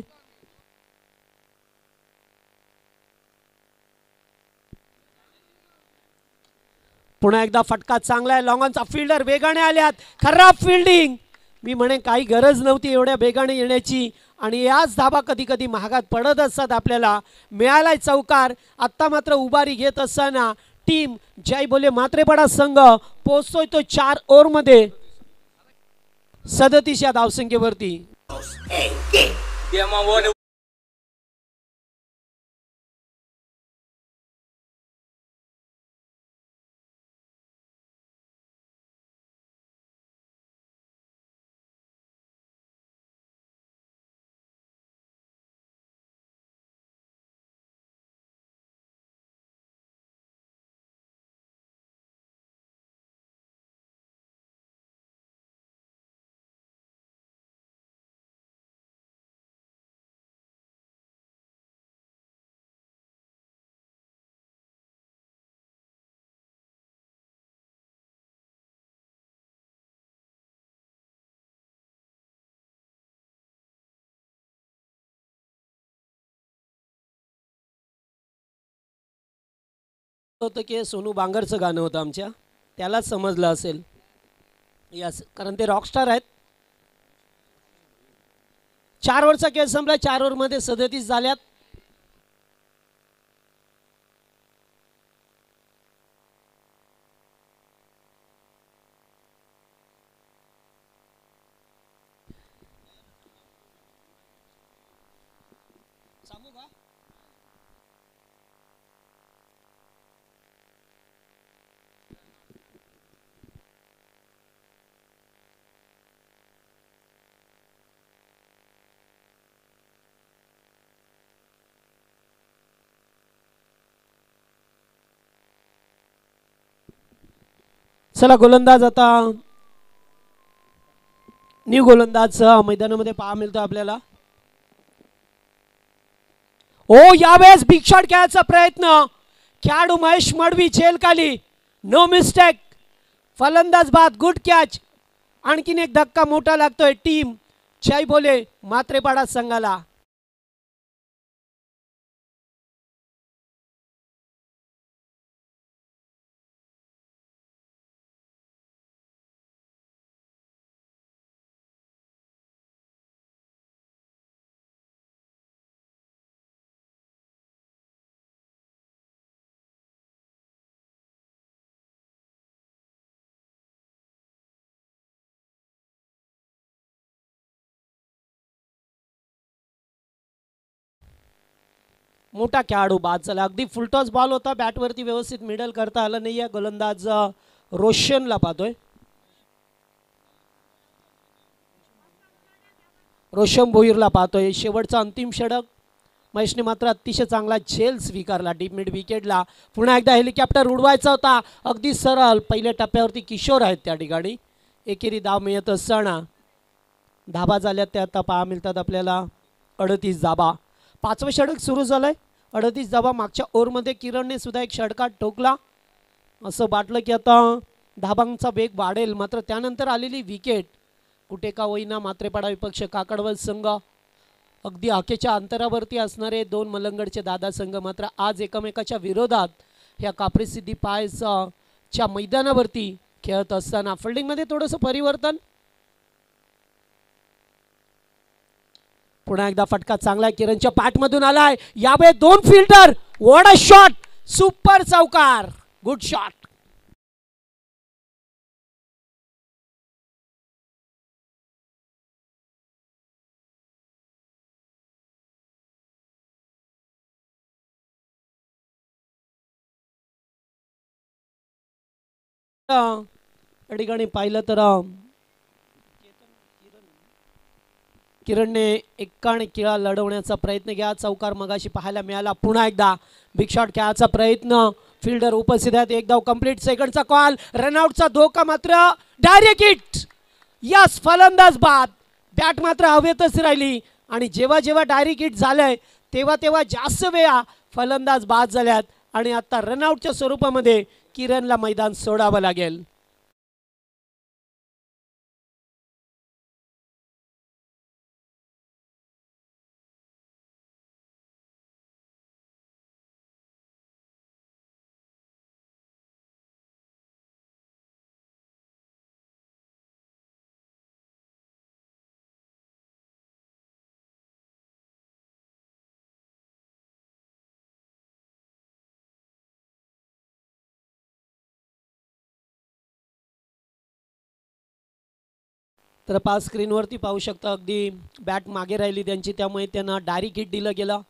पुन्हा एकदा फटका चांगला आहे. लॉंगॉनचा फिल्डर वेगाने आल्यात. खराब फिल्डिंग. मी म्हणे काही गरज नव्हती एवढ्या वेगाने येण्याची आणि याच धाबा कधी कधी महागात पडत असतात आपल्याला. मिळालाय चौकार. आत्ता मात्र उभारी घेत असताना टीम जय बोले मात्रेपाडा संघ पोहोचतोय तो 4 ओव्हरमध्ये 37 या धावसंख्येवरती. होतं की सोनू बांगरचं गाणं होतं आमच्या, त्यालाच समजलं असेल. यस, कारण ते रॉकस्टार आहेत. 4 ओव्हरचा खेळ संपला. 4 ओव्हरमध्ये 37 झाल्यात. चला गोलंदाज आता न्यू गोलंदाज मैदानामध्ये पहा मिळतो आपल्याला. ओ यावेळेस बिग शॉट खेळायचा प्रयत्न. खेळाडू महेश मडवी झेल खाली. No mistake. फलंदाज बाद. Good catch. आणखीन एक धक्का मोठा लागतोय टीम जय बोले मात्रेपाडा संघाला. मोठा खेळाडू बाद झाला. अगदी फुलटॉस बॉल होता. बॅटवरती व्यवस्थित मिडल करता आलं नाही. गोलंदाज रोशनला पाहतोय. रोशन भोईरला पाहतोय. शेवटचा अंतिम षटक. महेशने मात्र अतिशय चांगला झेल स्वीकारला डीप मिड विकेटला. पुन्हा एकदा हेलिकॉप्टर उडवायचा होता. अगदी सरळ. पहिल्या टप्प्यावरती किशोर आहेत त्या ठिकाणी. एकेरी धाव मिळत असताना धाबा झाल्यात त्या आता पहा मिळतात आपल्याला 38 धाबा. 5वं षटक सुरू झालंय. 38 धाबा. मागच्या ओव्हरमध्ये किरणने सुद्धा एक षटकात ठोकला. असं वाटलं की आता धाबांचा वेग वाढेल. मात्र त्यानंतर आलेली विकेट कुठे का होईना मात्रेपाडा विपक्ष काकडवल संघ अगदी आखेच्या अंतरावरती असणारे 2 मलंगडचे दादा संघ मात्र आज एकमेकाच्या विरोधात ह्या कापरी सिद्धी पायसच्या मैदानावरती खेळत असताना फिल्डिंगमध्ये थोडंसं परिवर्तन. पुन्हा एकदा फटका चांगला किरणच्या पॅटमधून आलाय. यावेळी 2 fielder. What a shot. Super चौकार. Good shot. या ठिकाणी पाहिलं तर किरणने एकाने खेळा लढवण्याचा प्रयत्न केला. चौकार मगाशी पाहायला मिळाला. पुन्हा एकदा बिग शॉट खेळायचा प्रयत्न. फिल्डर उपस्थित आहेत. एक धाव कंप्लीट. सेकंडचा कॉल. रनआउटचा धोका मात्र डायरेक्ट हिट. यस, फलंदाज बाद. बॅट मात्र हवेतच राहिली आणि जेव्हा जेव्हा डायरेक्ट हिट झालंय तेव्हा तेव्हा जास्त वेळा फलंदाज बाद झाल्यात आणि आता रनआउटच्या स्वरूपामध्ये किरणला मैदान सोडावं लागेल. तर पास स्क्रीनवरती पाहू शकता अगदी बॅट मागे राहिली त्यांची, त्यामुळे त्यांना डायरेक्ट हिट दिलं गेलं.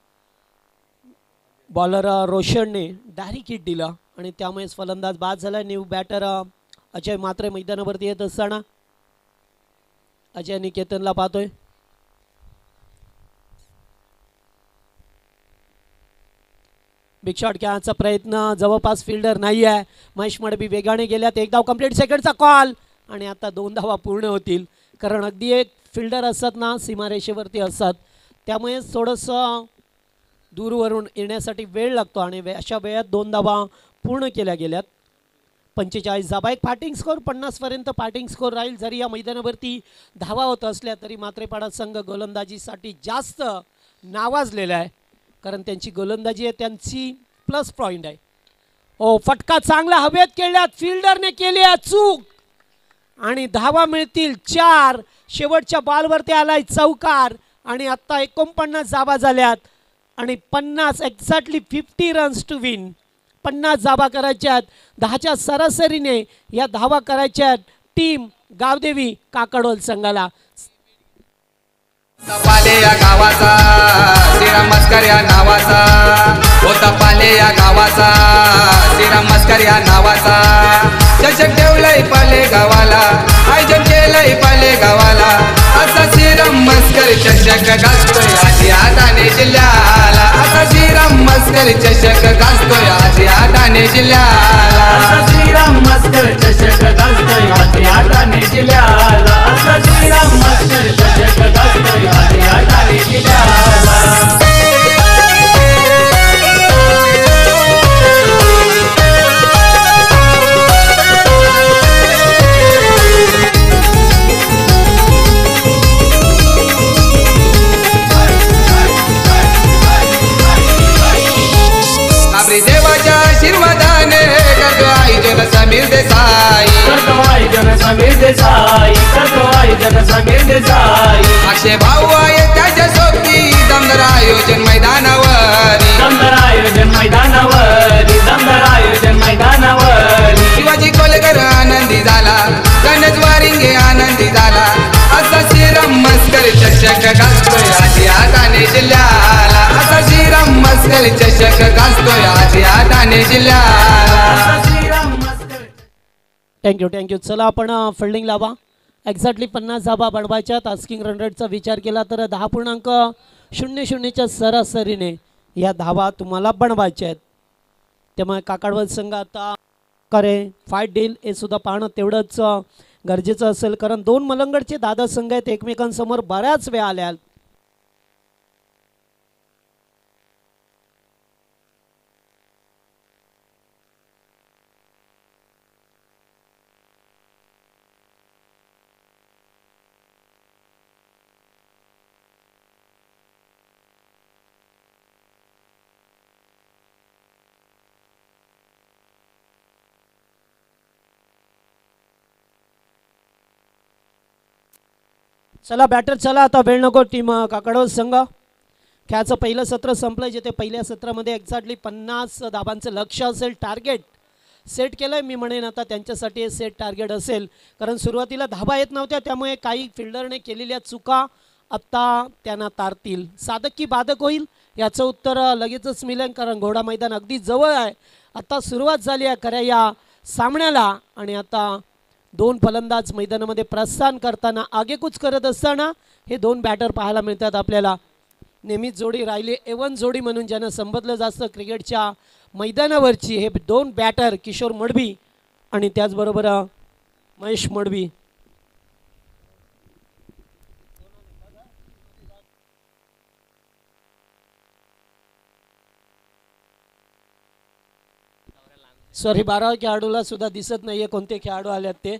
बॉलर रोशनने डायरेक्ट हिट दिलं आणि त्यामुळेच फलंदाज बाद झाला. न्यू बॅटर अजय मात्रे मैदानावरती येत असताना अजय निकेतनला पाहतोय. बिग शॉट खेळायचा प्रयत्न, जवळपास फिल्डर नाही आहे. महेश मडबी वेगाने गेल्यात. एक धाव कंप्लीट, सेकंडचा कॉल आणि आता 2 धावा पूर्ण होतील. कारण अगदी एक फिल्डर असतात ना सीमारेषेवरती असतात, त्यामुळे थोडंसं दूरवरून येण्यासाठी वेळ लागतो आणि अशा वेळात 2 धावा पूर्ण केल्या गेल्यात. 45 धाबा, एक पार्टिंग स्कोर 50 पर्यंत पार्टिंग स्कोर राहील. जरी या मैदानावरती धावा होत असल्या तरी मात्रेपाडा संघ गोलंदाजीसाठी जास्त नावाजलेला आहे, कारण त्यांची गोलंदाजी आहे, त्यांची प्लस पॉईंट आहे. ओ फटका चांगला हवेत केल्यात, फिल्डरने केली आहे चूक आणि धावा मिळतील 4. शेवटच्या बॉलवरती आलाय चौकार आणि आता 49 धावा झाल्यात आणि 50 एक्झॅक्टली 50 रन्स टू विन. 50 धावा करायच्यात. 10च्या सरासरीने या धावा करायच्यात टीम गावदेवी काकडोल संघाला. पाले या गावाचा श्रीराम मस्कर या नावाचा होता, पाले या गावाचा श्रीराम मस्कर या नावाचा. चषक ठेवलंय पाले गावाला, आयोजन केलंय पाले गावाला. असा श्रीराम मस्कर चषक गाजतोय आधी ठाणे जिल्ह्याला. असा श्रीराम मस्कर चषक गाजतोय आधी ठाणे जिल्ह्याला. असा श्रीराम मस्कर चषक गाजतोय आधी ठाणे जिल्ह्याला. असा श्रीराम मस्कर चषक गाजतोय आधी ठाणे जिल्ह्याला. देवाच्या आशीर्वादाने करतो आयोजन समीर देसाई. करतो आयोजन समीर देसाई. करतो आयोजन समीर देसाई. अक्षय भाऊ आहे त्याच्या सोबती, दमदार आयोजन मैदानावर. दमदार आयोजन मैदानावर. दमदार आयोजन मैदानावर. शिवाजी कोलेकर आनंदी झाला, गणेश वारिंगे आनंदी झाला. असा श्रीराम मस्कर चषक गाजतोय आधी ठाणे जिल्ह्याला. असा श्रीराम मस्कर चषक गाजतोय आधी ठाणे जिल्ह्याला. थँक्यू. चला आपण फिल्डिंग लावा. एक्झॅक्टली 50 धाबा बनवायच्या. टास्किंग रन रेटचा विचार केला तर 10.00च्या सरासरीने या धावा तुम्हाला बनवायच्या आहेत. त्यामुळे काकडवल संघ आता करे फाईट डील हे सुद्धा पाहणं तेवढंच गरजेचं असेल, कारण 2 मलंगडचे दादा संघ आहेत, एकमेकांसमोर बऱ्याच वेळा आल्या. चला बॅटर चला, आता वेळ नको. टीम काकडोल संघ खेळाचं पहिलं सत्र संपलं, जिथे पहिल्या सत्रामध्ये एक्झॅक्टली 50 धाबांचं लक्ष असेल, टार्गेट सेट केलं आहे. मी म्हणेन आता त्यांच्यासाठी हे सेट टार्गेट असेल, कारण सुरुवातीला धाबा येत नव्हत्या, त्यामुळे काही फिल्डरने केलेल्या चुका आत्ता त्यांना तारतील. साधक की बाधक होईल याचं उत्तर लगेचच मिळेल, कारण घोडा मैदान अगदी जवळ आहे. आता सुरुवात झाली आहे खऱ्या या सामन्याला आणि आता 2 फलंदाज मैदानामध्ये प्रस्थान करताना आगेकूच करत असताना हे 2 बॅटर पाहायला मिळतात आपल्याला. नेहमीच जोडी राहिली A1 जोडी म्हणून ज्यांना संबोधलं जास्त क्रिकेटच्या मैदानावरची. हे 2 बॅटर किशोर मडबी आणि त्याचबरोबर महेश मडबी. सॉरी 12 खेळाडूला सुद्धा दिसत नाहीये कोणते खेळाडू आल्यात ते,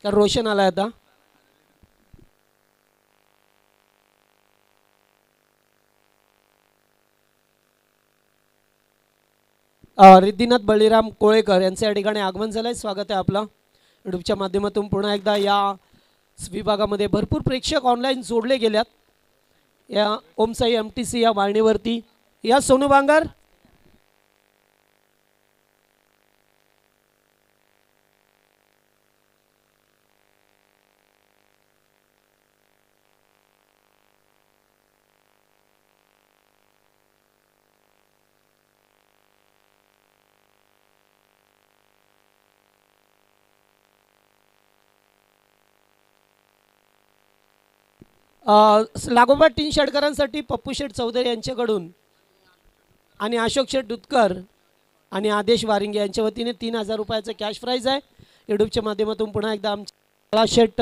कारण रोशन आलाय आता. रिद्धिनाथ बळीराम कोळेकर यांचं या ठिकाणी आगमन झालंय. स्वागत आहे आपलं यूट्यूबच्या माध्यमातून. पुन्हा एकदा या विभागामध्ये भरपूर प्रेक्षक ऑनलाईन जोडले गेल्यात या ओमसाई MTC या वाहिनीवरती. या सोनू बांगर लागोपाठ 3 षटकारांसाठी पप्पू शेठ चौधरी यांच्याकडून आणि अशोक शेठ दुधकर आणि आदेश वारिंगे यांच्या वतीने 3000 रुपयाचं कॅश प्राईज आहे. यूट्यूबच्या माध्यमातून पुन्हा एकदा आमचे शेठ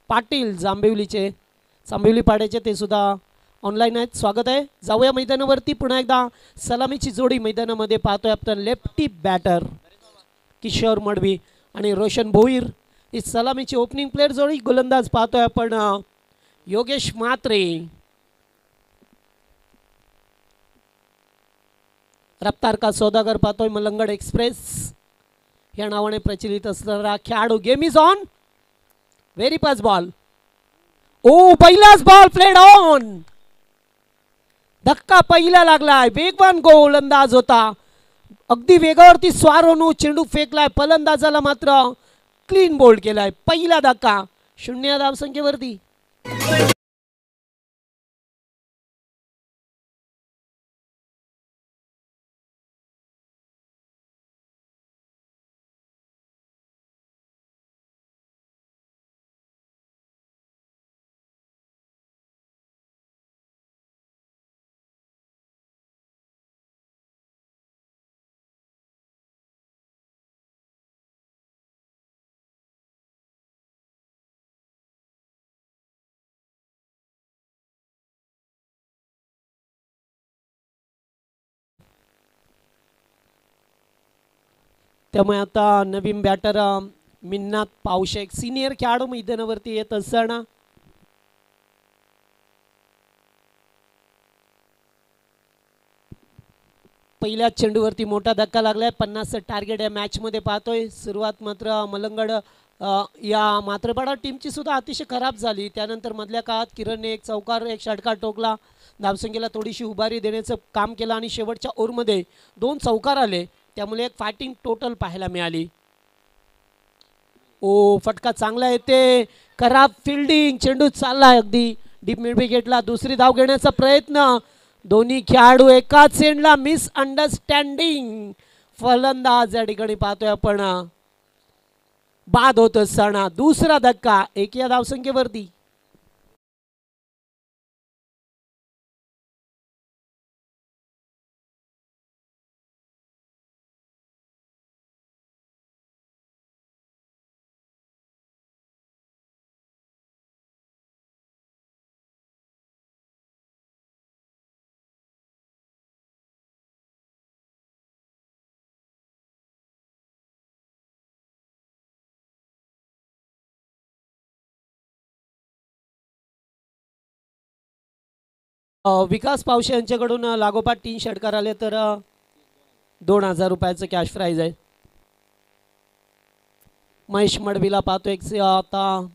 पाटील जांभिवली पाड्याचे ते सुद्धा ऑनलाईन आहेत. स्वागत आहे. जाऊया मैदानावरती. पुन्हा एकदा सलामीची जोडी मैदानामध्ये पाहतोय आपण. लेफ्टी बॅटर किशोर मडवी आणि रोशन भोईर ही सलामीची ओपनिंग प्लेअर जोडी. गोलंदाज पाहतोय आपण योगेश म्हात्रे. रफ्तार का सौदागर पाहतोय मलंगड एक्सप्रेस या नावाने प्रचलित असणारा खेळाडू. Game is on. Very pass ball. ओ पहिलाच बॉल प्लेड ऑन. धक्का पहिला लागलाय. वेगवान गोलंदाज होता. अगदी वेगावरती स्वार होऊन चेंडू फेकलाय. फलंदाजाला मात्र क्लीन बोल्ड केलाय. पहिला धक्का. 0 धावसंख्येवरती. त्यामुळे आता नवीन बॅटर मिन्नात पावशेक सिनियर खेळाडू मैदानावरती येत असताना पहिल्या चेंडूवरती मोठा धक्का लागलाय. 50 टार्गेट या मॅच मध्ये पाहतोय. सुरुवात मात्र मलंगड या मात्रपाडा टीमची सुद्धा अतिशय खराब झाली. त्यानंतर मधल्या काळात किरणने एक चौकार एक षटकार टोकला. धावसंख्येला थोडीशी उभारी देण्याचं काम केलं आणि शेवटच्या ओव्हरमध्ये 2 चौकार आले. त्यामुळे एक फायटिंग टोटल पाहायला मिळाली. ओ फटका चांगला येते. खराब फिल्डिंग. चेंडू चाललाय अगदी डीप मिड विकेटला. दुसरी धाव घेण्याचा प्रयत्न. दोन्ही खेळाडू एकाच एंडला. Miss understanding. फलंदाज या ठिकाणी पाहतोय आपण बाद होत असताना. दुसरा धक्का 1 या धावसंख्येवरती. विकास पावशे यांच्याकडून लागोपाठ 3 षटकार आले तर 2000 रुपयाचं कॅश प्राईज आहे. महेश मडवीला पाहतो एक आता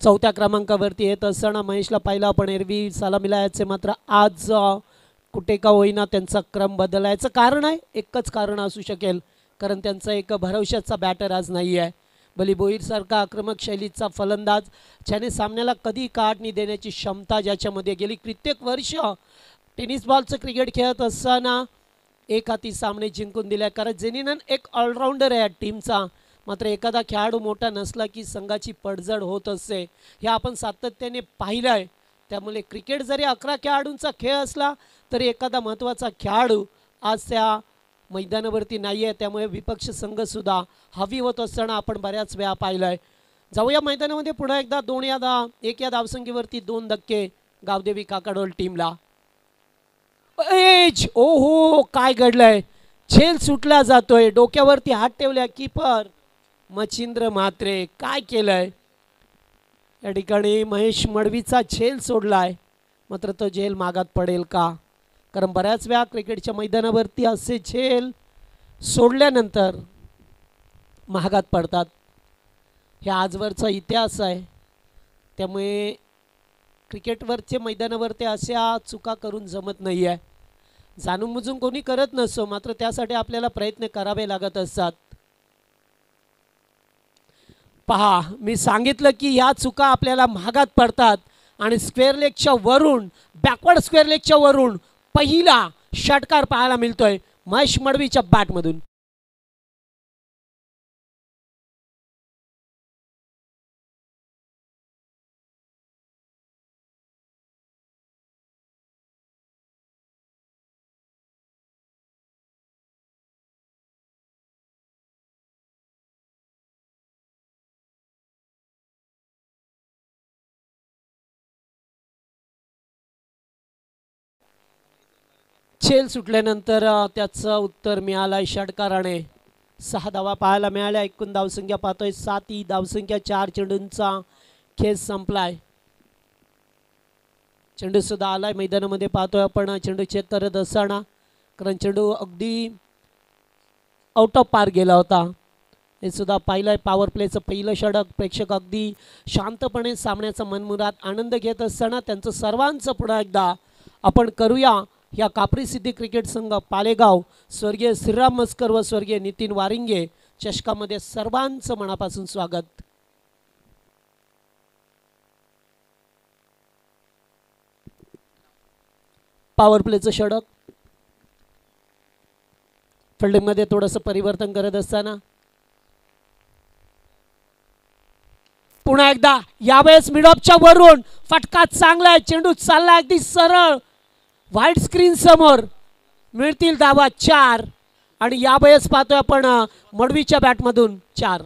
4थ्या क्रमांकावरती येत असताना महेशला पाहिलं आपण एरवी सलामीला याचे मात्र आज कुठे का होईना त्यांचा क्रम बदलायचं कारण आहे. एकच कारण असू शकेल कारण त्यांचा एक भरवशाचा बॅटर आज नाही आहे. भली बोईर सारखा आक्रमक शैलीचा फलंदाज ज्याने सामन्याला कधी काढणी देण्याची क्षमता ज्याच्यामध्ये गेली कित्येक वर्ष टेनिस बॉलचं क्रिकेट खेळत असताना एक हाती सामने जिंकून दिले. कारण जेनिनन एक ऑलराऊंडर आहे टीमचा. मात्र एखादा खेळाडू मोठा नसला की संघाची पडझड होत असते. हे आपण सातत्याने पाहिलं आहे. त्यामुळे क्रिकेट जरी 11 खेळाडूंचा खेळ असला तरी एखादा महत्त्वाचा खेळाडू आज त्या मैदानावरती नाही आहे. त्यामुळे विपक्ष संघसुद्धा हवी होत असताना आपण बऱ्याच वेळा पाहिलं आहे. जाऊया मैदानामध्ये पुन्हा एकदा 1 या धावसंख्येवरती 2 धक्के गावदेवी काकाडोल टीमला. एज ओहो काय घडलंय. झेल सुटला जातोय. डोक्यावरती हात ठेवल्या कीपर मच्छिंद्र म्हात्रे. काय केलंय या ठिकाणी. महेश मडवीचा झेल सोडलाय मात्र तो झेल मागात पडेल का. कारण बऱ्याच वेळा क्रिकेटच्या मैदानावरती असे झेल सोडल्यानंतर महागात पडतात. हे आजवरचा इतिहास आहे. त्यामुळे क्रिकेटवरचे मैदानावरती अशा चुका करून जमत नाही आहे. जाणून बुजून कोणी करत नसतो मात्र त्यासाठी आपल्याला प्रयत्न करावे लागत असतात. पहा मी सांगितलं की ह्या चुका आपल्याला महागात पडतात आणि स्क्वेअर लेगच्या वरून बॅकवर्ड स्क्वेअर लेगच्या वरून पहिला षटकार पाहायला मिळतोय महेश मडवीच्या बॅटमधून. झेल सुटल्यानंतर त्याचं उत्तर मिळालं षटकाराने. 6 धावा पाहायला मिळाल्या. एकूण धावसंख्या पाहतोय 7. ही धावसंख्या 4 चेंडूंचा खेळ संपलाय. चेंडू सुद्धा आलाय मैदानामध्ये पाहतोय आपण. चेंडू चेक करत असताना कारण चेंडू अगदी आउट ऑफ पार गेला होता. हे सुद्धा पाहिलंय. पॉवर प्लेचं पहिलं षटक. प्रेक्षक अगदी शांतपणे सामन्याचा मनमुराद आनंद घेत असताना त्यांचं सर्वांचं पुन्हा एकदा आपण करूया या कापरी सिद्धी क्रिकेट संघ पालेगाव स्वर्गीय श्रीराम मस्कर व स्वर्गीय नितीन वारिंगे चषकामध्ये सर्वांचं मनापासून स्वागत. पॉवर प्लेचं षटक. फिल्डिंगमध्ये थोडंसं परिवर्तन करत असताना पुन्हा एकदा यावेळेस मिडऑफच्या वरून फटका चांगला आहे. चेंडू चालला अगदी सरळ व्हाईट स्क्रीन समोर. मिळतील धावा 4 आणि यावेळेस पाहतोय आपण मडवीच्या बॅटमधून 4.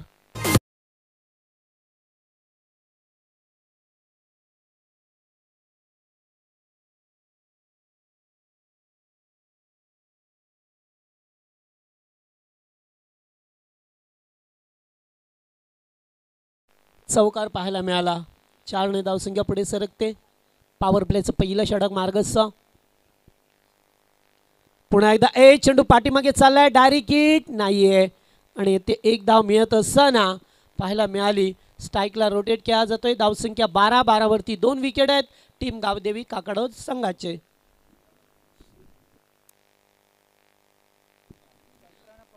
चौकार पाहायला मिळाला. 4 ने धावसंख्या पुढे सरकते. पॉवर प्लेचं पहिलं षटक मार्गस्थ. पुन्हा एकदा चेंडू पाठीमागे चाललाय. डायरेक्ट हिट नाहीये आणि ते एक धाव मिळत असताना पाहायला मिळाली. स्ट्राईकला रोटेट केला जातोय. धावसंख्या 12 वरती 2 विकेट आहेत टीम गावदेवी काकडोद संघाचे.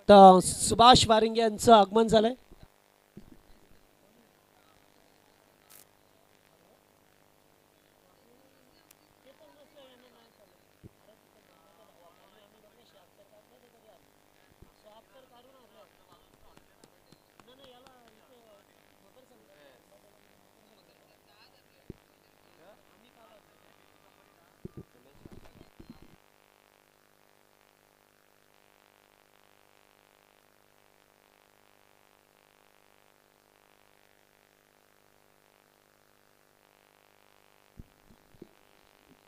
तर सुभाष वारिंगे यांचं आगमन झालंय.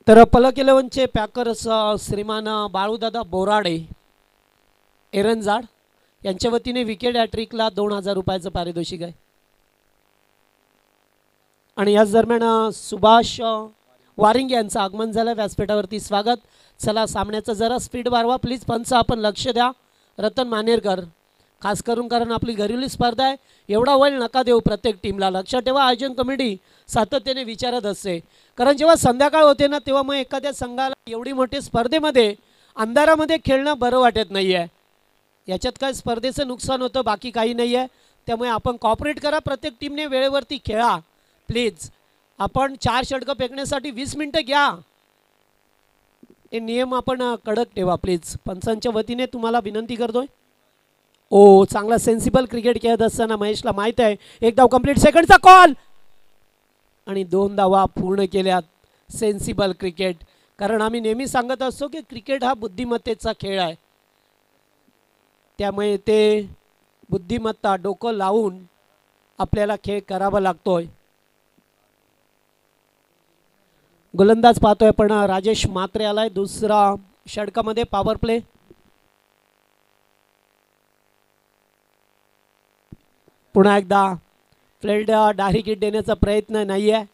तर पलक 11चे पॅकर्स श्रीमान बाळूदादा बोराडे एरंजाड यांच्या वतीने विकेट हॅट्रिकला 2000 रुपयाचं पारितोषिक आहे. आणि याच दरम्यान सुभाष वारिंगे यांचं आगमन झालं. व्यासपीठावरती स्वागत. चला सामन्याचं जरा स्पीड वाढवा प्लीज. पंच आपण लक्ष द्या. रतन मानेरकर खास करून कारण आपली घरेलू स्पर्धा आहे. एवढा वेळ नका देऊ प्रत्येक टीमला. लक्षात ठेवा आयोजन कमिटी सातत्याने विचारत असते कारण जेव्हा संध्याकाळ होते ना तेव्हा मग एखाद्या संघाला एवढी मोठी स्पर्धेमध्ये अंधारामध्ये खेळणं बरं वाटत नाही आहे. याच्यात काय स्पर्धेचं नुकसान होतं बाकी काही नाही आहे. त्यामुळे आपण कॉपरेट करा. प्रत्येक टीमने वेळेवरती खेळा प्लीज. आपण 4 षटकं फेकण्यासाठी 20 मिनिटं घ्या. हे नियम आपण कडक ठेवा प्लीज. पंचांच्या वतीने तुम्हाला विनंती करतोय. चांगला सेन्सिबल क्रिकेट खेळत असताना महेशला माहित आहे. एक धाव कंप्लीट. सेकंडचा कॉल आणि 2 धावा पूर्ण केल्यात. Sensible cricket. कारण आम्ही नेहमी सांगत असतो की क्रिकेट हा बुद्धिमत्तेचा खेळ आहे. त्यामुळे ते बुद्धिमत्ता डोकं लावून आपल्याला खेळ करावा लागतोय. गोलंदाज पाहतोय पण राजेश मात्रे आलाय दुसरा षटकामध्ये. Power play. पुन्हा एकदा फ्लेड डायरेक्ट हिट देण्याचा प्रयत्न नाही आहे.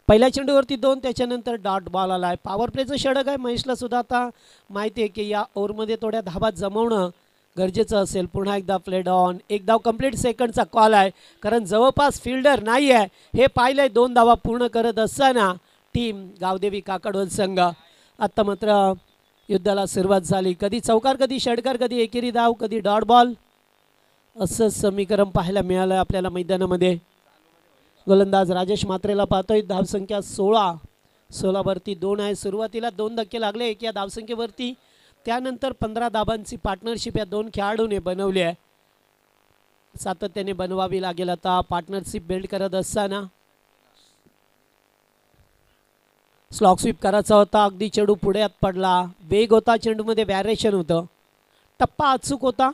पहिल्या चेंडूवरती 2 त्याच्यानंतर डॉट बॉल आलाय. पॉवर प्लेचं षटक आहे. महेशला सुद्धा आता माहिती आहे की या ओव्हरमध्ये थोड्या धावा जमवणं गरजेचं असेल. पुन्हा एकदा प्लेड ऑन. एक धाव कंप्लीट. सेकंडचा कॉल आहे कारण जवळपास फिल्डर नाही आहे हे पाहिलंय. 2 धावा पूर्ण करत असताना टीम गावदेवी काकडोद संघ. आत्ता मात्र युद्धाला सुरुवात झाली. कधी चौकार कधी षटकार कधी एकेरी धाव कधी डॉट बॉल असं समीकरण पाहायला मिळालं आपल्याला मैदानामध्ये. गोलंदाज राजेश मात्रेला पाहतोय. धावसंख्या 16 वरती 2 आहे. सुरुवातीला 2 धक्के लागले एक या धावसंख्येवरती. त्यानंतर 15 धाबांची पार्टनरशिप या 2 खेळाडूने बनवली आहे. सातत्याने बनवावी लागेल आता पार्टनरशिप बिल्ड करत असताना. स्लॉक स्वीप करायचा होता, अगदी चेंडू पुढे आत पडला, वेग होता चेंडूमध्ये, व्हॅरिएशन होतं, टप्पा अचूक होता,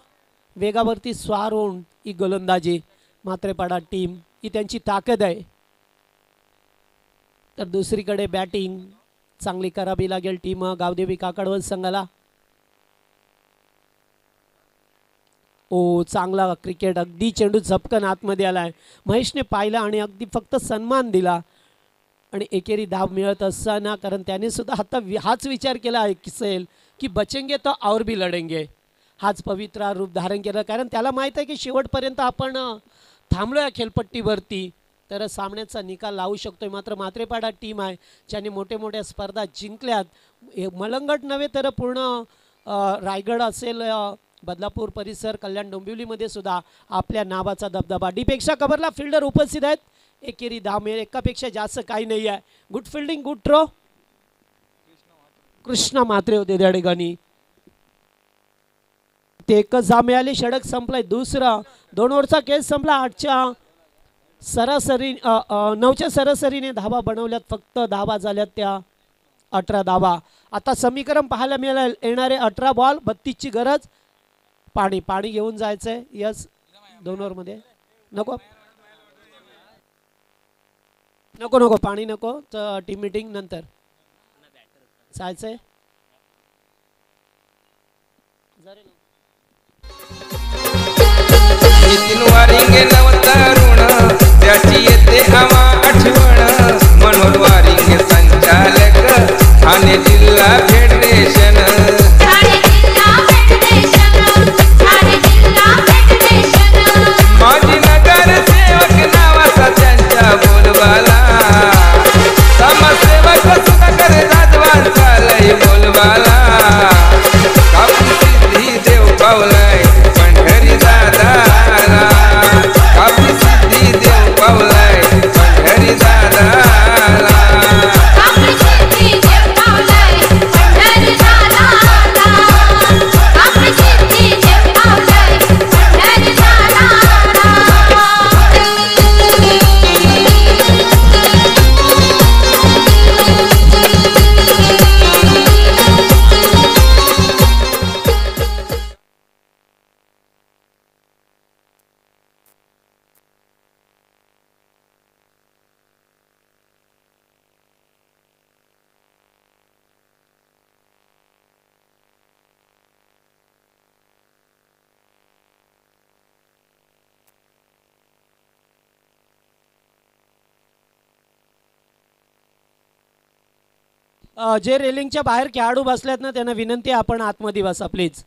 वेगावरती स्वार होऊन ही गोलंदाजी म्हात्रेपाडा टीम ही त्यांची ताकद आहे. तर दुसरीकडे बॅटिंग चांगली करावी लागेल टीम गावदेवी काकडवल संघाला. ओ चांगला क्रिकेट, अगदी चेंडू झपकन आतमध्ये आलाय, महेशने पाहिला आणि अगदी फक्त सन्मान दिला आणि एकेरी धाव मिळत असताना, कारण त्याने सुद्धा आता हाच विचार केला आहे किसेल की बचेंगे तो और भी लढेंगे, हाच पवित्रा रूप धारण केलं, कारण त्याला माहीत आहे की शेवटपर्यंत आपण थांबलो या खेळपट्टीवरती तर सामन्याचा निकाल लावू शकतोय. मात्र म्हात्रेपाडा टीम आहे ज्याने मोठ्या स्पर्धा जिंकल्यात, मलंगट नव्हे तर पूर्ण रायगड असेल, बदलापूर परिसर, कल्याण डोंबिवलीमध्ये सुद्धा आपल्या नावाचा दबदबा. डीपेक्षा कव्हरला फिल्डर उपस्थित आहेत. एकेरी धाव मिळेल, एकापेक्षा जास्त काही नाही आहे. Good fielding, good throw. Krishna Mhatre होते त्या ठिकाणी. ते एकच धाव मिळाली, षटक संपलाय. दुसरा 2 ओव्हरचा केस संपला. 9च्या सरासरीने धावा बनवल्यात, फक्त धावा झाल्यात त्या 18 धावा. आता समीकरण पाहायला मिळेल, येणारे 18 बॉल 32ची गरज. पाणी घेऊन जायचंय. यस 2 ओव्हरमध्ये नको पाणी नको, टीम मीटिंग नंतर जायचंय. नितीन वारिंगे नवतरुण त्याची येते आम्हा आठवण, मनोहर वारिंगे संचालक ठाणे जिल्हा फेडरेशन. माजी नगरसेवक नावाचा त्यांच्या बोलबाला, समाजसेवक सुधाकर जाधवांचा लय बोलबाला. कापू सिद्धी देव पावलाय पंढरी दादाला, कापू सिद्धी देव पावलाय पंढरी दादाला. जे रेलिंगच्या बाहेर खेळाडू बसल्यात ना त्यांना विनंती आहे आपण आतमध्ये बसा प्लीज.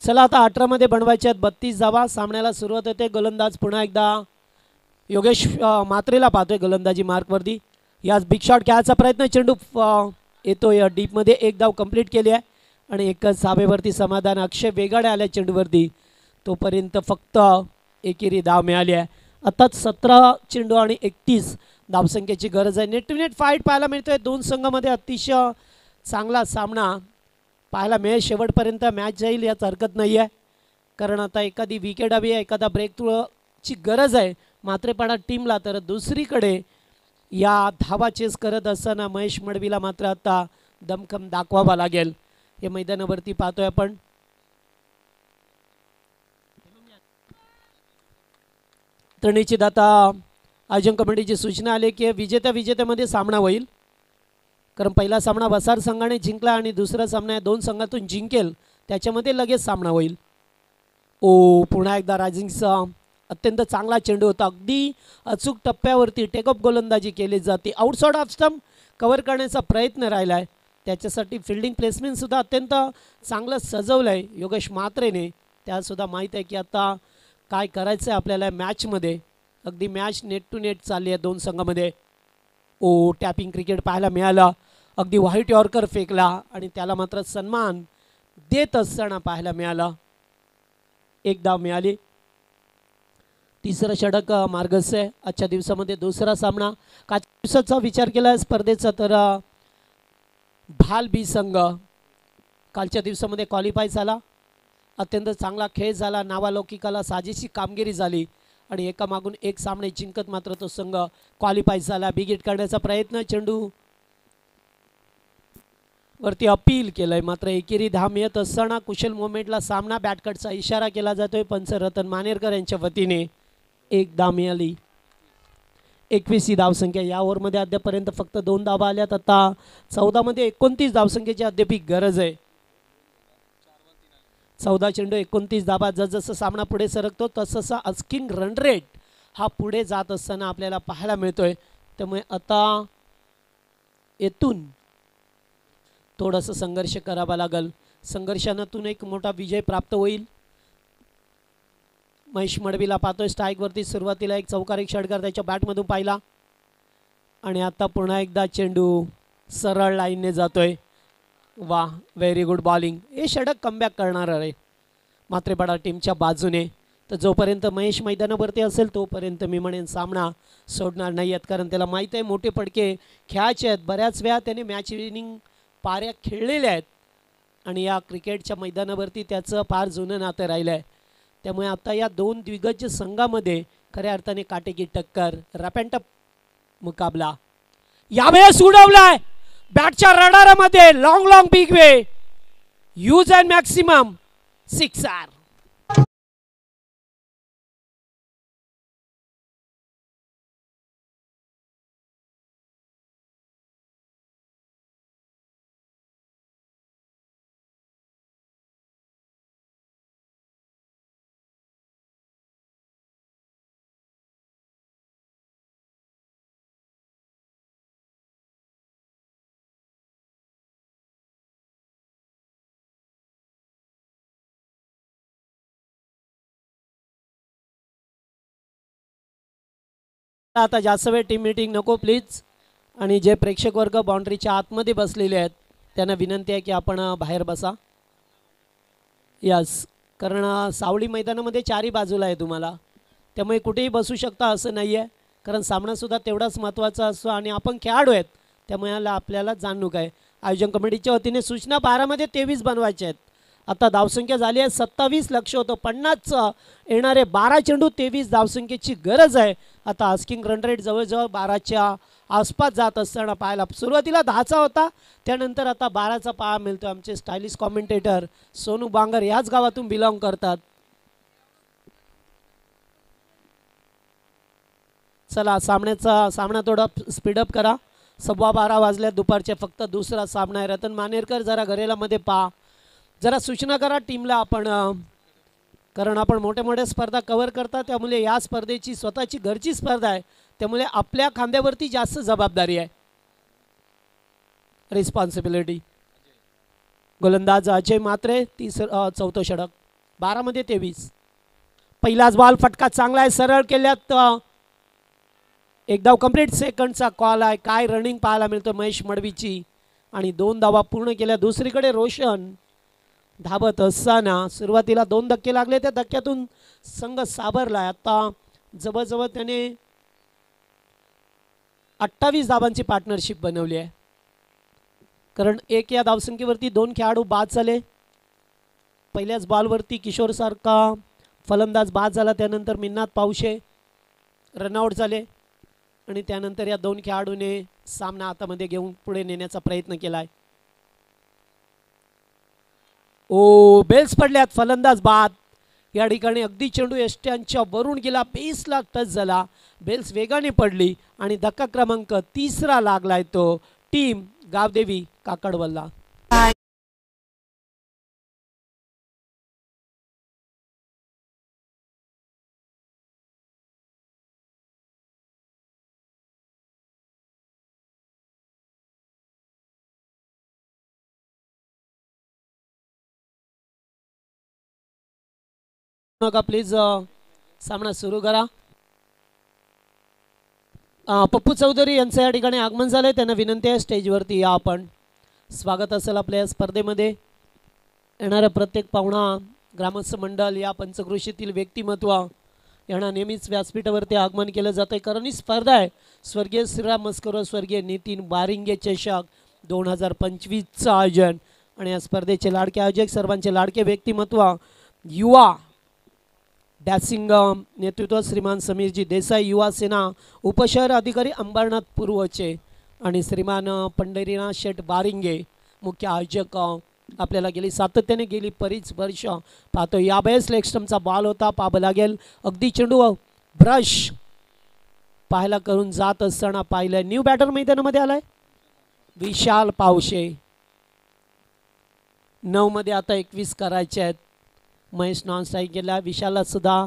चला आता 18 मध्ये बनवायचे आहेत 32 धावा. सामन्याला सुरुवात होते. गोलंदाज पुन्हा एकदा योगेश म्हात्रेला पाहतोय गोलंदाजी मार्कवरती. याच बिग शॉट खेळायचा प्रयत्न, चेंडू येतोय डीपमध्ये. 1 धाव कंप्लीट केली आहे आणि एकच धावेवरती समाधान. अक्षय वेगाडे आल्या चेंडूवरती, तोपर्यंत फक्त एकेरी धाव मिळाली आहे. आताच 17 चेंडू आणि 31 धावसंख्येची गरज आहे. नेट टू नेट फाईट पाहायला मिळतोय. 2 संघामध्ये अतिशय चांगला सामना पाहायला मिळेल. शेवटपर्यंत मॅच जाईल यात हरकत नाही आहे, कारण आता एखादी विकेट हवी आहे, एखादा ब्रेक थ्रूची गरज आहे म्हात्रेपाडा टीमला. तर दुसरीकडे या धावा चेस करत असताना महेश मडवीला मात्र आता दमखम दाखवावा लागेल. हे मैदानावरती पाहतोय आपण. तर निश्चित आता आयोजन कमिटीची सूचना आली की विजेत्यामध्ये सामना होईल, कारण पहिला सामना वसार संघाने जिंकला आणि दुसरा सामना 2 संघातून जिंकेल त्याच्यामध्ये लगेच सामना होईल. ओ पुन्हा एकदा रायझिंगचा अत्यंत चांगला चेंडू होता. अगदी अचूक टप्प्यावरती टेकअप गोलंदाजी केली जाते. आउटसाइड ऑफ स्टंप कव्हर करण्याचा प्रयत्न राहिला आहे. त्याच्यासाठी फिल्डिंग प्लेसमेंटसुद्धा अत्यंत चांगलं सजवलं आहे योगेश म्हात्रेने. त्यासुद्धा माहीत आहे की आता काय करायचं आहे आपल्याला मॅचमध्ये. अगदी मॅच नेट टू नेट चालली आहे 2 संघामध्ये. ओ टॅपिंग क्रिकेट पाहायला मिळालं. अगदी व्हाईट यॉर्कर फेकला आणि त्याला मात्र सन्मान देत असताना पाहायला मिळाला. 1 धाव मिळाली. तिसरं षटक मार्गस्थ आहे आजच्या दिवसामध्ये. दुसरा सामना कालच्या दिवसाचा विचार केला स्पर्धेचा तर भाल बी संघ कालच्या दिवसामध्ये क्वालिफाय झाला, अत्यंत चांगला खेळ झाला, नावालौकिकाला साजेशी कामगिरी झाली आणि एकामागून एक सामने जिंकत मात्र तो संघ क्वालिफाय झाला. बिग हिट करण्याचा प्रयत्न, चेंडू वरती अपील केलंय, मात्र एकेरी धाम येत असताना कुशल मोमेंटला सामना बॅटकटचा इशारा केला जातोय. पंच रतन मानेरकर यांच्या वतीने एक धाव मिळाली. 21 धावसंख्या या ओव्हरमध्ये अद्यापर्यंत फक्त 2 धावा आल्यात. आता 14 मध्ये 29 धावसंख्येची अद्याप गरज आहे. 14 चेंडू 29 धावा. जसजसा सामना पुढे सरकतो तसं अस्किंग रन रेट हा पुढे जात असताना आपल्याला पाहायला मिळतोय. त्यामुळे आता येथून थोडंसं संघर्ष करावा लागेल. संघर्षातून एक मोठा विजय प्राप्त होईल. महेश मडवीला पाहतोय स्ट्राईकवरती. सुरुवातीला एक चौकारी षटकार त्याच्या बॅटमधून पाहिला आणि आता पुन्हा एकदा चेंडू सरळ लाईनने जातोय. वा, व्हेरी गुड बॉलिंग. हे षटक कमबॅक करणार आहे मात्रेपाडा टीमच्या बाजूने. तर जोपर्यंत महेश मैदानावरती असेल तोपर्यंत मी म्हणेन सामना सोडणार नाही आहेत, कारण त्याला माहीत आहे मोठे पडके खेळायचे आहेत. बऱ्याच वेळा त्याने मॅच विनिंग पाऱ्या खेळलेल्या आहेत आणि या क्रिकेटच्या मैदानावरती त्याचं फार जुनं नातं राहिलं आहे. त्यामुळे आता या 2 दिग्गज संघामध्ये खऱ्या अर्थाने काटेकी टक्कर, रॅप अँड टप मुकाबला. यावेळेस उडवलाय बॅटच्या रडारामध्ये. Long big way, use and maximum sixer. आता जास्त वेळ टीम मीटिंग नको प्लीज. आणि जे प्रेक्षक वर्ग बाउंड्रीच्या आतमध्ये बसलेले आहेत त्यांना विनंती आहे की आपण बाहेर बसा. यस, कारण सावळी मैदानामध्ये 4ही बाजूला आहे तुम्हाला, त्यामुळे कुठेही बसू शकता असं नाही आहे. कारण सामनासुद्धा तेवढाच महत्त्वाचा असतो आणि आपण खेळाडू आहेत त्यामुळे आपल्याला जाणूक आहे. आयोजन कमिटीच्या वतीने सूचना 12 मध्ये 23 बनवायचे आहेत. आता धावसंख्या झाली आहे 27. लक्ष होतं 50चं. येणारे 12 चेंडू 23 धावसंख्येची गरज आहे. आता आस्किंग रन रेट जवळजवळ 12च्या आसपास जात असताना पाहायला, सुरुवातीला 10चा होता, त्यानंतर आता 12चा पाहा मिळतो. आमचे स्टायलिश कॉमेंटेटर सोनू बांगर याच गावातून बिलॉंग करतात. चला, सामना थोडा स्पीडअप करा. 12:15 वाजल्यात, दुपारचे फक्त दुसरा सामना आहे. रतन मानेरकर जरा घरेलामध्ये पहा, जरा सूचना करा टीमला आपण, कारण आपण मोठ्या मोठ्या स्पर्धा कव्हर करता त्यामुळे या स्पर्धेची स्वतःची घरची स्पर्धा आहे, त्यामुळे आपल्या खांद्यावरती जास्त जबाबदारी आहे, रिस्पॉन्सिबिलिटी. गोलंदाज अजय मात्रे, चौथं षटक. 12 मध्ये 23. पहिलाच बॉल फटका चांगला आहे, सरळ केल्यात. एक धाव कंप्लीट. सेकंडचा कॉल आहे. काय रनिंग पाहायला मिळतं महेश मडवीची आणि 2 धावा पूर्ण केल्या. दुसरीकडे रोशन धावत असताना सुरुवातीला 2 धक्के लागले, त्या धक्क्यातून संघ सावरला. आता जवळजवळ त्याने 28 धावांची पार्टनरशिप बनवली आहे, कारण एक या धावसंख्येवरती 2 खेळाडू बाद झाले. पहिल्याच बॉलवरती किशोर सारखा फलंदाज बाद झाला, त्यानंतर मिन्नात पावशे रनआउट झाले आणि त्यानंतर या 2 खेळाडूने सामना हातामध्ये घेऊन पुढे नेण्याचा प्रयत्न केलाय. ओ, बेल्स पडल्यात, फलंदाज बाद. या ठिकाणी अगदी चेंडू यष्ट्यांच्या वरून गेला, बेसला टच झाला, बेल्स वेगाने पडली आणि धक्का क्रमांक 3रा लागलाय तो टीम गावदेवी काकडवल्ला. नका प्लीज, सामना सुरू करा. पप्पू चौधरी यांचं या ठिकाणी आगमन झालंय, त्यांना विनंती आहे स्टेजवरती या. आपण स्वागत असेल आपल्या स्पर्धेमध्ये. येणारा प्रत्येक पाहुणा, ग्रामस्थ मंडळ, या पंचक्रोशीतील व्यक्तिमत्व यांना नेहमीच व्यासपीठावरती आगमन केलं जातं, कारण ही स्पर्धा आहे स्वर्गीय श्रीराम मस्करो, स्वर्गीय नितीन बारिंगे चषक 2025चं आयोजन. आणि या स्पर्धेचे लाडके आयोजक, सर्वांचे लाडके व्यक्तिमत्व, युवा डॅसिंग नेतृत्व श्रीमान समीरजी देसाई, युवा सेना उपशहर अधिकारी अंबरनाथ पूर्वचे, आणि श्रीमान पंढरीनाथ शेठ बारिंगे मुख्य आयोजक. आपल्याला सातत्याने गेली बरीच वर्ष पाहतो यावेळेस लेग स्टंपचा बॉल होता, पाहावं लागेल. अगदी चेंडू ब्रश पाहायला करून जात असताना पाहिलं. न्यू बॅटर मैदानामध्ये आलाय विशाल पावशे. 9 मध्ये आता 21 करायचे आहेत. महेश नॉन स्ट्राईक गेला. विशालला सुद्धा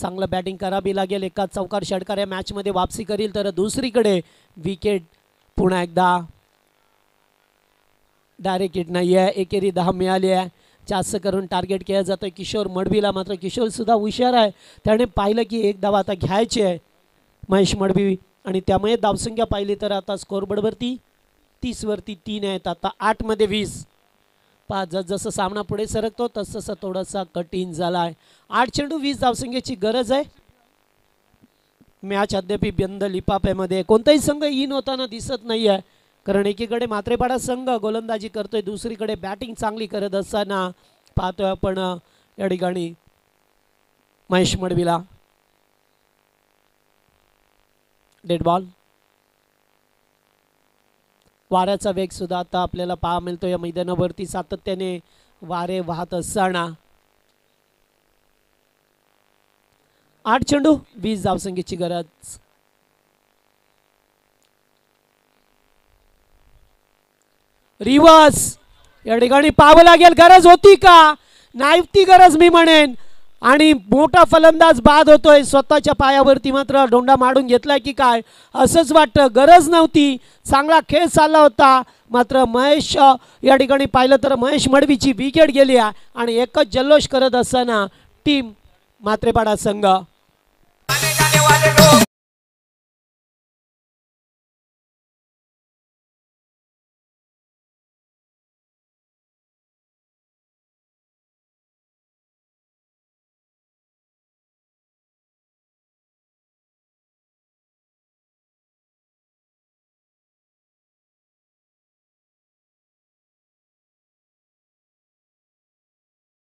चांगलं बॅटिंग करावी लागेल. एका चौकार षटकार या मॅचमध्ये वापसी करील, तर दुसरीकडे विकेट पुन्हा एकदा डायरेक्ट हिट नाही आहे. एकेरी 10 मिळाली आहे. जास्त करून टार्गेट केलं जातं किशोर मडवीला, मात्र किशोरसुद्धा हुशार आहे. त्याने पाहिलं की एक धाव आता घ्यायची आहे महेश मडवी, आणि त्यामुळे धावसंख्या पाहिली तर आता स्कोरबोर्डवरती 30 वरती 3 आहेत. आता 8 मध्ये 20. पहा जसं सामना पुढे सरकतो तसं थोडासा कठीण झाला आहे. 8 चेंडू 20 धावसंख्येची गरज आहे. मॅच अद्याप बंद लिफाफ्यामध्ये. कोणताही संघ इन होताना दिसत नाही आहे, कारण एकीकडे मात्रेपाडा संघ गोलंदाजी करतोय, दुसरीकडे बॅटिंग चांगली करत असताना पाहतोय आपण या ठिकाणी महेश मडवीला डेड बॉल. वाऱ्याचा वेग सुद्धा आता आपल्याला पाहा मिळतो या मैदानावरती. सातत्याने वारे वाहत असताना 8 चेंडू 20 धावसंख्येची गरज. रिवर्स या ठिकाणी पाहावं लागेल. गरज होती का? नाही ती गरज मी म्हणेन. आणि मोठा फलंदाज बाद होतोय स्वतःच्या पायावरती, मात्र डोंडा मारून घेतलाय की काय असंच वाटतं. गरज नव्हती, चांगला खेळ चालला होता, मात्र महेश या ठिकाणी पाहिलं तर महेश मडवीची विकेट गेली आहे. आणि एकच जल्लोष करत असताना टीम मात्रेपाडा संघ.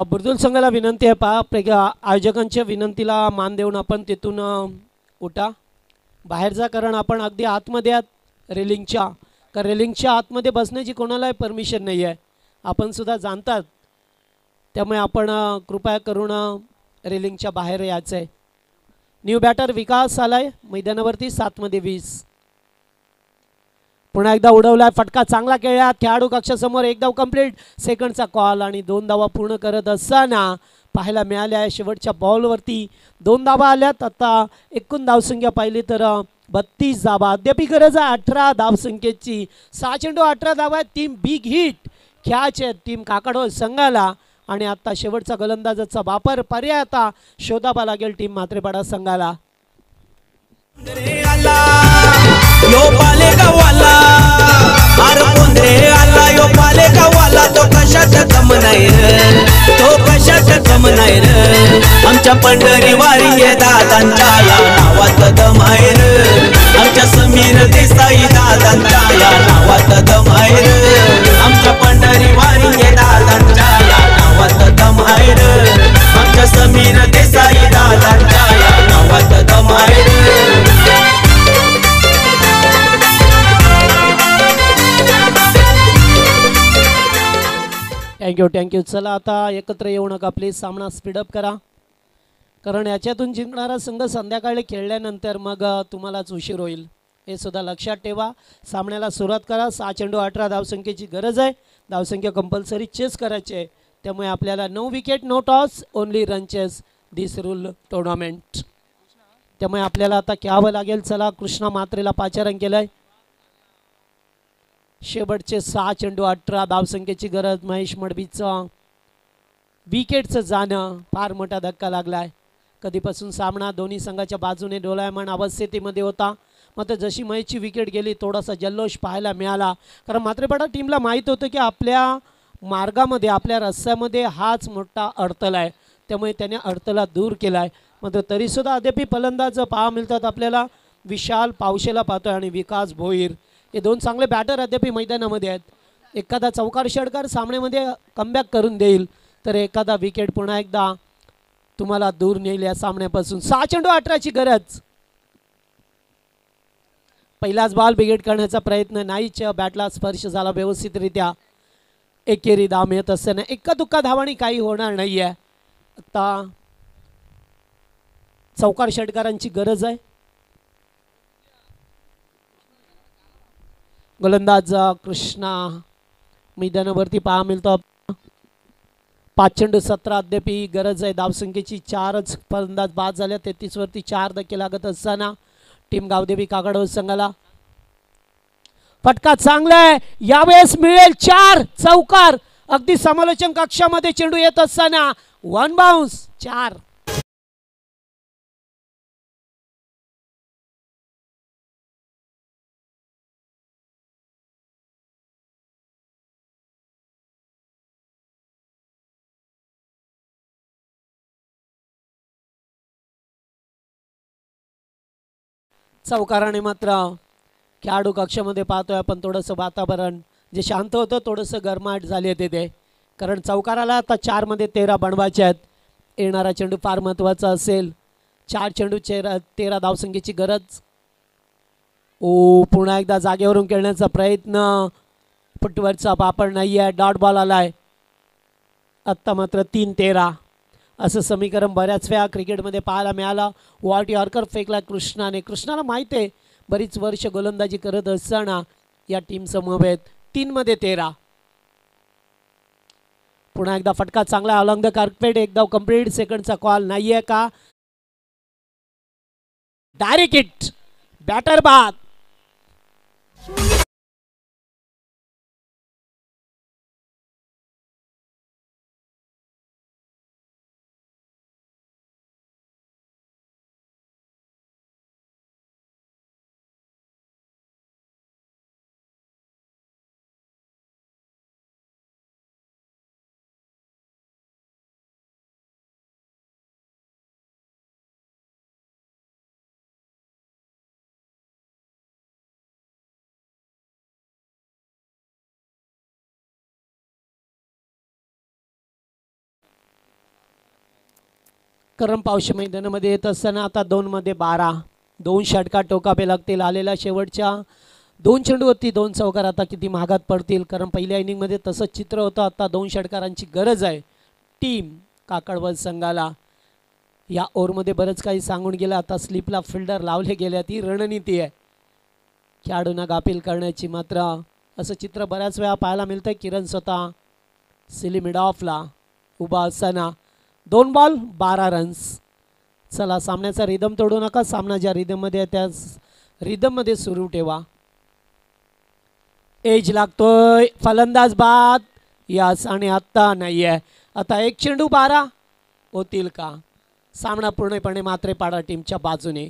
बुर्दुल संघाला विनंती आहे, पहा आयोजकांच्या विनंतीला मान देऊन आपण तिथून उठा बाहेर जा, कारण आपण अगदी आतमध्ये आहात रेलिंगच्या. कारण रेलिंगच्या आतमध्ये बसण्याची कोणालाही परमिशन नाही आहे, आपण सुद्धा जाणतात. त्यामुळे आपण कृपया करून रेलिंगच्या बाहेर यायचं आहे. न्यू बॅटर विकास आलाय मैदानावरती 7 मध्ये 20. पुन्हा एकदा उडवलाय फटका, चांगला खेळला खेळाडू कक्षासमोर. एक धाव कंप्लीट. सेकंडचा कॉल आणि 2 धावा पूर्ण करत असताना पाहायला मिळाल्या आहे शेवटच्या बॉलवरती 2 धावा आल्यात. आता एकूण धावसंख्या पाहिली तर 32 धावा. अद्याप गरज आहे 18 धावसंख्येची. 6 चेंडू 18 धावा आहेत. टीम बिग हिट खेळायचे टीम काकडोल संघाला. आणि आता शेवटचा गोलंदाजाचा वापर पर्याय आता शोधावा लागेल टीम मात्रेपाडा संघाला. यो पालेगावाला आर पोंद्रे आला, यो पालेगावाला तो कशात कम नाही रे, तो कशात कम नाही रे. आमच्या पंढरी वारिंगे दादांच्या या नावात दम आहे रे. आमच्या समीर देसाई दादांच्या या नावात दम आहे रे. आमच्या पंढरी वारिंगे दादांच्या या नावात दम आहे रे. आमच्या समीर देसाई दादांच्या या नावात दम आहे रे. थँक्यू. चला आता एकत्र येऊ नका प्लीज, सामना स्पीडअप करा, कारण याच्यातून जिंकणारा संघ संध्याकाळी खेळल्यानंतर मग तुम्हालाच उशीर होईल, हे सुद्धा लक्षात ठेवा. सामन्याला सुरुवात करा. 6 चेंडू 18 धावसंख्येची गरज आहे. धावसंख्या कंपल्सरी चेस करायची आहे, त्यामुळे आपल्याला 9 wicket, no toss, only run chase this rule tournament. त्यामुळे आपल्याला आता घ्यावं लागेल. चला कृष्णा मात्रेला पाचारण केलंय. शेवटचे 6 चेंडू 18 धावसंख्येची गरज. महेश मडवीचं विकेटचं जाणं फार मोठा धक्का लागलाय. कधीपासून सामना दोन्ही संघाच्या बाजूने डोलायमान अवस्थेमध्ये होता, मात्र जशी महेशची विकेट गेली थोडासा जल्लोष पाहायला मिळाला, कारण मात्रेपाडा टीमला माहीत होतं की आपल्या मार्गामध्ये आपल्या रस्त्यामध्ये हाच मोठा अडथळा आहे, त्यामुळे त्याने अडथळा दूर केला आहे. मात्र तरीसुद्धा अद्याप फलंदाज पाहा मिळतात आपल्याला. विशाल पावशेला पाहतोय आणि विकास भोईर, हे 2 चांगले बॅटर अद्याप मैदानामध्ये आहेत. एखादा चौकार षटकार सामन्यामध्ये कमबॅक करून देईल तर एखादा विकेट पुन्हा एकदा तुम्हाला दूर नेईल या सामन्यापासून. 6 चेंडू 18ची गरज. पहिलाच बॉल बिगेट करण्याचा प्रयत्न नाहीच, बॅटला स्पर्श झाला व्यवस्थितरित्या. एकेरी धाव मिळत असताना एका दुक्का धावानी काही होणार नाहीये. आता चौकार षटकारांची गरज आहे. गोलंदाज कृष्णा मैदानावरती पहा मिळतो. 5 चेंडू 17 अद्यापही गरज आहे धावसंख्येची. 4च फलंदाज बाद झाल्या. 33 वरती 4 धक्के लागत असताना टीम गावदेवी काकडोळ संघाला फटका चांगला आहे. यावेळेस मिळेल 4 चौकार. अगदी समालोचन कक्षामध्ये चेंडू येत असताना 1 बाउन्स 4. चौकाराने मात्र खेळाडू कक्षामध्ये पाहतोय आपण थोडंसं वातावरण जे शांत होतं थोडंसं गरमाट झाले तिथे, कारण चौकाराला आता 4 मध्ये 13 बनवायचे आहेत. येणारा चेंडू फार महत्त्वाचा असेल. 4 चेंडू 13 धावसंख्येची गरज. पुन्हा एकदा जागेवरून खेळण्याचा प्रयत्न. फुटवरचा पापड नाही आहे. डॉट बॉल आलाय. आत्ता मात्र 3-13 असं समीकरण बऱ्याच वेळा क्रिकेटमध्ये पाहायला मिळालं. वॉट यॉर्कर फेकला कृष्णाने. कृष्णाला माहिती आहे बरीच वर्ष गोलंदाजी करत असताना या टीम समवेत 3 मध्ये 13. पुन्हा एकदा फटका चांगला अलॉंग द कार्पेट. एकदा कंप्लीट सेकंडचा कॉल नाहीये का. Direct hit. बॅटर बाद. करम पावशी मैदानामध्ये येत असताना आता 2 मध्ये 12. 2 षटकार टोकावे लागतील. आलेल्या शेवटच्या 2 चेंडूवरती 2 चौकार आता किती महागात पडतील, कारण पहिल्या इनिंगमध्ये तसंच चित्र होतं. आता 2 षटकारांची गरज आहे टीम काकडवळ संघाला. या ओव्हरमध्ये बरंच काही सांगून गेलं. आता स्लिपला फिल्डर लावले गेल्या. ती रणनीती आहे खेळाडूंना गाफील करण्याची. मात्र असं चित्र बऱ्याच वेळा पाहायला मिळतं. किरण स्वतः सिली मिड ऑफला उभा असताना 2 बॉल 12 रन्स. चला सामन्याचा रिदम तोडू नका. सामना ज्या रिदममध्ये आहे त्याच रिदममध्ये सुरू ठेवा. एज लागतोय. फलंदाज बाद. यास आणि आत्ता नाही आहे. आता 1 चेंडू 12 होतील का. सामना पूर्णपणे मात्रेपाडा टीमच्या बाजूने.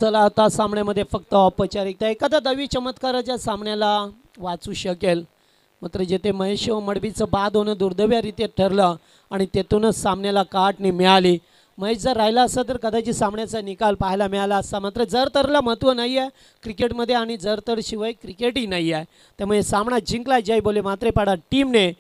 चला आता सामन्यामध्ये फक्त औपचारिकता. एखादा दवी चमत्काराच्या सामन्याला वाचू शकेल. मात्र जेथे महेश मडबीचं बाद होणं दुर्दैवारीत्या ठरलं आणि तेथूनच सामन्याला काटणी मिळाली. महेश जर राहिला असता तर कदाचित सामन्याचा निकाल पाहायला मिळाला असता. मात्र जर तरला महत्त्व नाही आहे क्रिकेटमध्ये आणि जर तर शिवाय क्रिकेटही नाही आहे. त्यामुळे सामना जिंकला जय बोले मात्रेपाडा टीमने